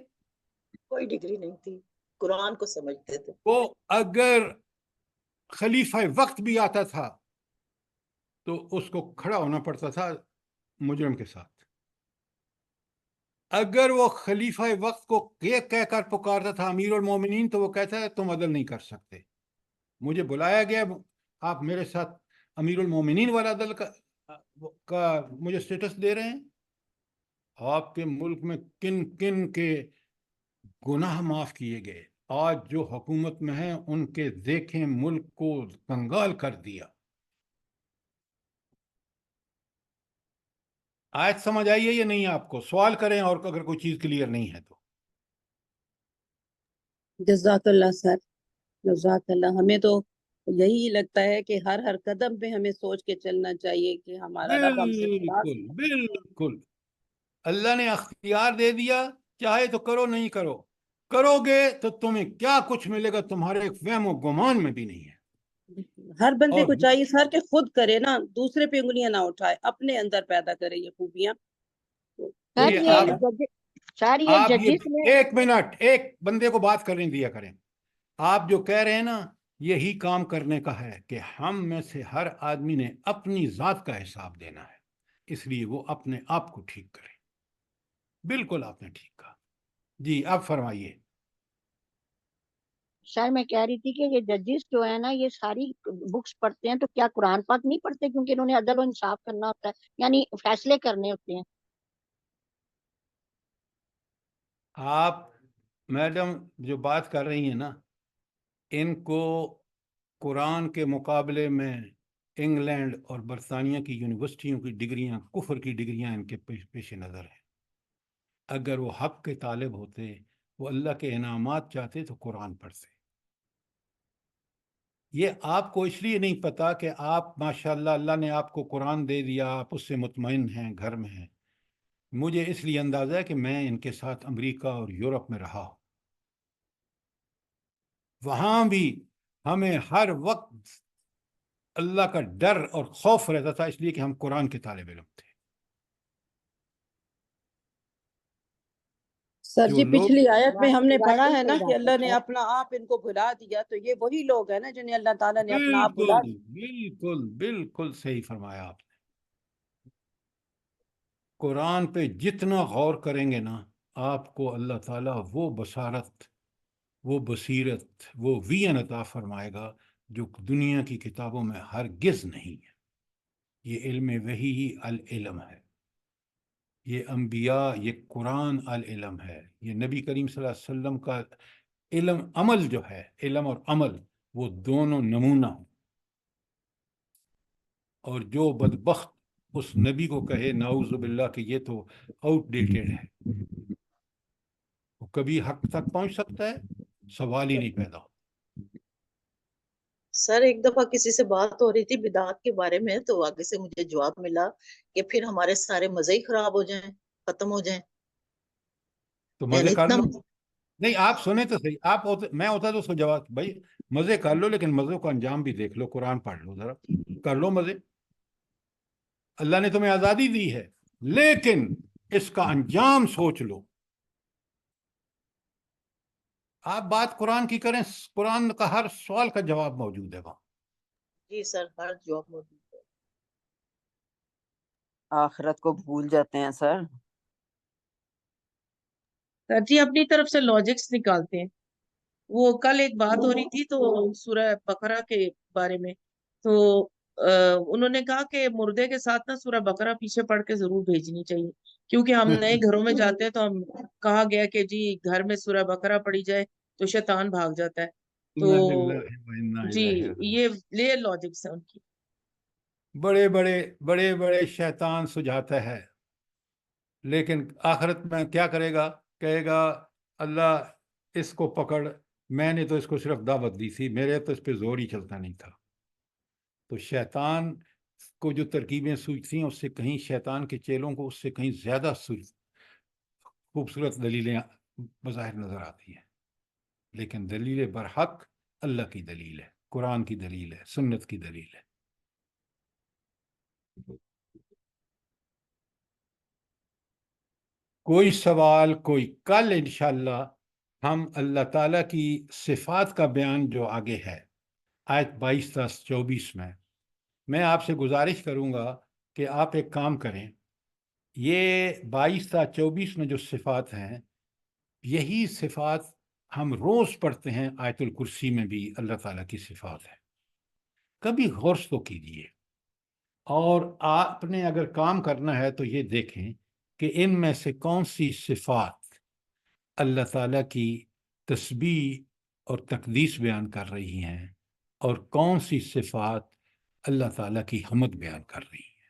کوئی ڈگری نہیں تھی، قرآن کو سمجھتے تھے. وہ اگر خلیفہ وقت بھی آتا تھا تو اس کو کھڑا ہونا پڑتا تھا مجرم کے ساتھ. اگر وہ خلیفہ وقت کو کہہ کر پکارتا تھا امیر المومنین تو وہ کہتا ہے تم عدل نہیں کر سکتے، مجھے بلایا گیا، آپ میرے ساتھ امیر المومنین والا عدل کا مجھے سٹیٹس دے رہے ہیں. آپ کے ملک میں کن کن کے گناہ معاف کیے گئے، آج جو حکومت میں ہیں ان کے دیکھیں ملک کو کنگال کر دیا. آج سمجھ آئیے یا نہیں؟ آپ کو سوال کریں اور اگر کوئی چیز کلیئر نہیں ہے تو. جزاک اللہ سر، جزاک اللہ. ہمیں تو یہی لگتا ہے کہ ہر قدم پہ ہمیں سوچ کے چلنا چاہیے کہ ہمارا رب ہم سے بالکل بالکل، اللہ نے اختیار دے دیا، چاہے تو کرو، نہیں کرو، کرو گے تو تمہیں کیا کچھ ملے گا تمہارے وہم و گمان میں بھی نہیں ہے. ہر بندے اور کو چاہیے سر کہ خود کرے نا، دوسرے پہ انگلیاں نہ اٹھائے، اپنے اندر پیدا کرے یہ خوبیاں. سر یہ یہ آپ یہ ججز میں ایک منٹ، ایک بندے کو بات کرنے دیا کریں. آپ جو کہہ رہے ہیں نا، یہی کام کرنے کا ہے کہ ہم میں سے ہر آدمی نے اپنی ذات کا حساب دینا ہے، اس لیے وہ اپنے آپ کو ٹھیک کرے. بالکل آپ نے ٹھیک کہا. جی اب فرمائیے. سر میں کہہ رہی تھی کہ یہ ججز جو ہے نا یہ ساری بکس پڑھتے ہیں تو کیا قرآن پاک نہیں پڑھتے؟ کیونکہ انہوں نے عدل و انصاف کرنا ہوتا ہے، یعنی فیصلے کرنے ہوتے ہیں. آپ میڈم جو بات کر رہی ہیں نا، ان کو قرآن کے مقابلے میں انگلینڈ اور برطانیہ کی یونیورسٹیوں کی ڈگریاں، کفر کی ڈگریاں ان کے پیش نظر ہیں. اگر وہ حق کے طالب ہوتے، وہ اللہ کے انعامات چاہتے تو قرآن پڑھتے. یہ آپ کو اس لیے نہیں پتا کہ آپ ماشاءاللہ اللہ نے آپ کو قرآن دے دیا، آپ اس سے مطمئن ہیں، گھر میں ہیں. مجھے اس لیے اندازہ ہے کہ میں ان کے ساتھ امریکہ اور یورپ میں رہا ہوں، وہاں بھی ہمیں ہر وقت اللہ کا ڈر اور خوف رہتا تھا، اس لیے کہ ہم قرآن کے طالب علم تھے. سر جو جی لوگ پچھلی آیت میں ہم نے پڑھا بالکل ہے نا صحیح کہ بات ہے اللہ نے سر. اپنا آپ ان کو بھلا دیا، تو یہ وہی لوگ ہیں نا جنہیں اللہ تعالیٰ نے اپنا آپ بھلا بالکل دیا. بالکل بالکل صحیح فرمایا آپ نے. قرآن پہ جتنا غور کریں گے نا، آپ کو اللہ تعالیٰ وہ بصارت، وہ بصیرت، وہ ویژن عطا فرمائے گا جو دنیا کی کتابوں میں ہرگز نہیں ہے. یہ علم وحی ہی العلم ہے، یہ انبیاء، یہ قرآن العلم ہے. یہ نبی کریم صلی اللہ علیہ وسلم کا علم عمل جو ہے، علم اور عمل وہ دونوں نمونہ ہوں. اور جو بدبخت اس نبی کو کہے نعوذ باللہ کہ یہ تو آؤٹ ڈیٹڈ ہے، وہ کبھی حق تک پہنچ سکتا ہے؟ سوال ہی نہیں پیدا. سر ایک دفعہ کسی سے بات ہو رہی تھی بدعات کے بارے میں، تو آگے سے مجھے جواب ملا کہ پھر ہمارے سارے مزے ہی خراب ہو جائیں، ختم ہو جائیں. تو یعنی مزے کر اتنا لو. نہیں آپ سنیں تو صحیح، آپ میں ہوتا تو اس کو جواب، بھائی مزے کر لو لیکن مزوں کا انجام بھی دیکھ لو، قرآن پڑھ لو ذرا، کر لو مزے. اللہ نے تمہیں آزادی دی ہے لیکن اس کا انجام سوچ لو. آپ بات قرآن کی کریں، قرآن کا ہر سوال کا جواب موجود ہے وہاں. جی سر، ہر جواب موجود ہے. آخرت کو بھول جاتے ہیں سر. سر جی اپنی طرف سے لاجکس نکالتے ہیں. وہ کل ایک بات ہو رہی تھی تو سورہ بقرہ کے بارے میں، تو انہوں نے کہا کہ مردے کے ساتھ نا سورہ بقرہ پیچھے پڑھ کے ضرور بھیجنی چاہیے. کیونکہ ہم نئے گھروں میں جاتے ہیں تو ہم کہا گیا کہ جی گھر میں سورہ بقرہ پڑھی جائے تو شیطان بھاگ جاتا ہے. تو انا للہ و انا جی الیہ راجعون. یہ لاجکس ہے ان کی. بڑے بڑے شیطان سجھاتا ہے، لیکن آخرت میں کیا کرے گا؟ کہے گا اللہ اس کو پکڑ، میں نے تو اس کو صرف دعوت دی تھی، میرے تو اس پہ زور ہی چلتا نہیں تھا. تو شیطان کو جو ترکیبیں سوچتی ہیں اس سے کہیں شیطان کے چیلوں کو اس سے کہیں زیادہ خوبصورت دلیلیں بظاہر نظر آتی ہیں، لیکن دلیل برحق اللہ کی دلیل ہے، قرآن کی دلیل ہے، سنت کی دلیل ہے. کوئی سوال کوئی؟ کل انشاءاللہ ہم اللہ تعالیٰ کی صفات کا بیان جو آگے ہے آیت 22 تا 24 میں آپ سے گزارش کروں گا کہ آپ ایک کام کریں، یہ 22 تا 24 میں جو صفات ہیں یہی صفات ہم روز پڑھتے ہیں. آیت الکرسی میں بھی اللہ تعالیٰ کی صفات ہے، کبھی غور تو کیجیے. اور آپ نے اگر کام کرنا ہے تو یہ دیکھیں کہ ان میں سے کون سی صفات اللہ تعالیٰ کی تسبیح اور تقدیس بیان کر رہی ہیں اور کون سی صفات اللہ تعالیٰ کی حمد بیان کر رہی ہیں،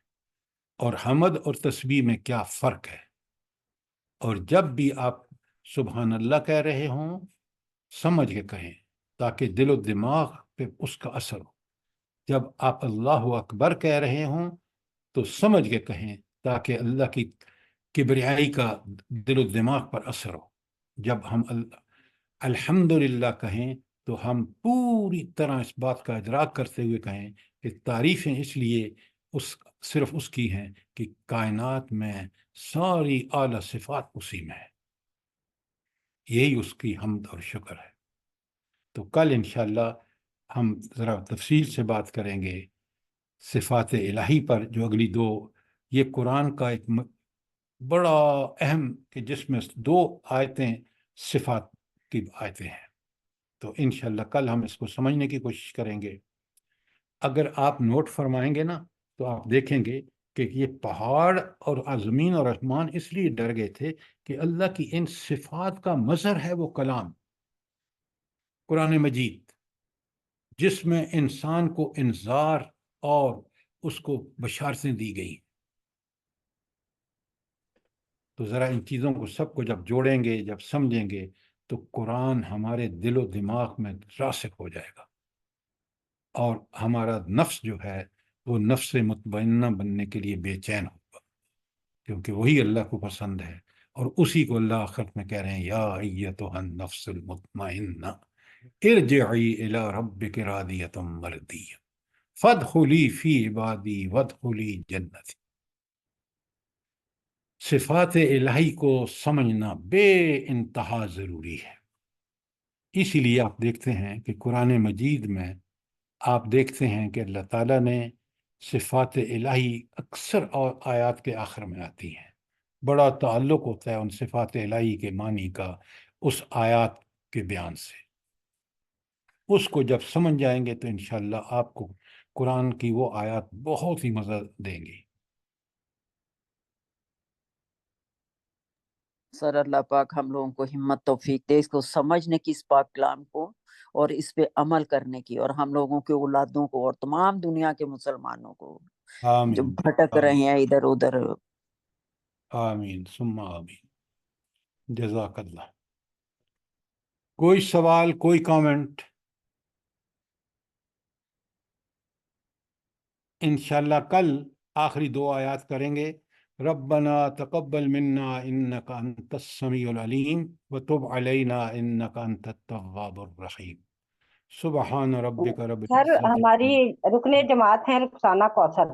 اور حمد اور تسبیح میں کیا فرق ہے. اور جب بھی آپ سبحان اللہ کہہ رہے ہوں سمجھ کے کہیں تاکہ دل و دماغ پہ اس کا اثر ہو. جب آپ اللہ اکبر کہہ رہے ہوں تو سمجھ کے کہیں تاکہ اللہ کی کبریائی کا دل و دماغ پر اثر ہو. جب ہم الحمدللہ کہیں تو ہم پوری طرح اس بات کا ادراک کرتے ہوئے کہیں کہ تعریفیں اس لیے صرف اس کی ہیں کہ کائنات میں ساری اعلیٰ صفات اسی میں ہے، یہی اس کی حمد اور شکر ہے. تو کل انشاءاللہ ہم ذرا تفصیل سے بات کریں گے صفات الہی پر، جو اگلی دو، یہ قرآن کا ایک بڑا اہم کہ جس میں 2 آیتیں صفات کی آیتیں ہیں. تو انشاءاللہ کل ہم اس کو سمجھنے کی کوشش کریں گے. اگر آپ نوٹ فرمائیں گے نا تو آپ دیکھیں گے کہ یہ پہاڑ اور زمین اور آسمان اس لیے ڈر گئے تھے کہ اللہ کی ان صفات کا مظہر ہے وہ کلام قرآن مجید، جس میں انسان کو انذار اور اس کو بشارتیں دی گئی. تو ذرا ان چیزوں کو سب کو جب جوڑیں گے، جب سمجھیں گے، تو قرآن ہمارے دل و دماغ میں راسخ ہو جائے گا، اور ہمارا نفس جو ہے وہ نفس مطمئنہ بننے کے لیے بے چین ہوگا، کیونکہ وہی اللہ کو پسند ہے. اور اسی کو اللہ آخرت میں کہہ رہے ہیں یا ایتھا النفس المطمئنہ ارجعی الی ربک راضیۃ مرضیہ فادخلی فی عبادی وادخلی جنتی. صفات الہی کو سمجھنا بے انتہا ضروری ہے. اسی لیے آپ دیکھتے ہیں کہ قرآن مجید میں آپ دیکھتے ہیں کہ اللہ تعالیٰ نے صفات الہی اکثر آیات کے آخر میں آتی ہیں. بڑا تعلق ہوتا ہے ان صفات الہی کے معنی کا اس آیات کے بیان سے. اس کو جب سمجھ جائیں گے تو انشاءاللہ آپ کو قرآن کی وہ آیات بہت ہی مزہ دیں گی. سر اللہ پاک ہم لوگوں کو ہمت توفیق دے اس کو سمجھنے کی، اس پاک کلام کو، اور اس پہ عمل کرنے کی، اور ہم لوگوں کے اولادوں کو اور تمام دنیا کے مسلمانوں کو آمین جو بھٹک رہے ہیں ادھر ادھر. آمین ثم آمین. جزاک اللہ. کوئی سوال کوئی کامنٹ؟ انشاءاللہ کل آخری 2 آیات کریں گے. ربنا تقبل منا انك انت السميع العليم وتب علينا انك انت التواب الرحيم. سبحان ربك رب سر العزة ہماری رکن جماعت ہیں رخسانہ کوثر.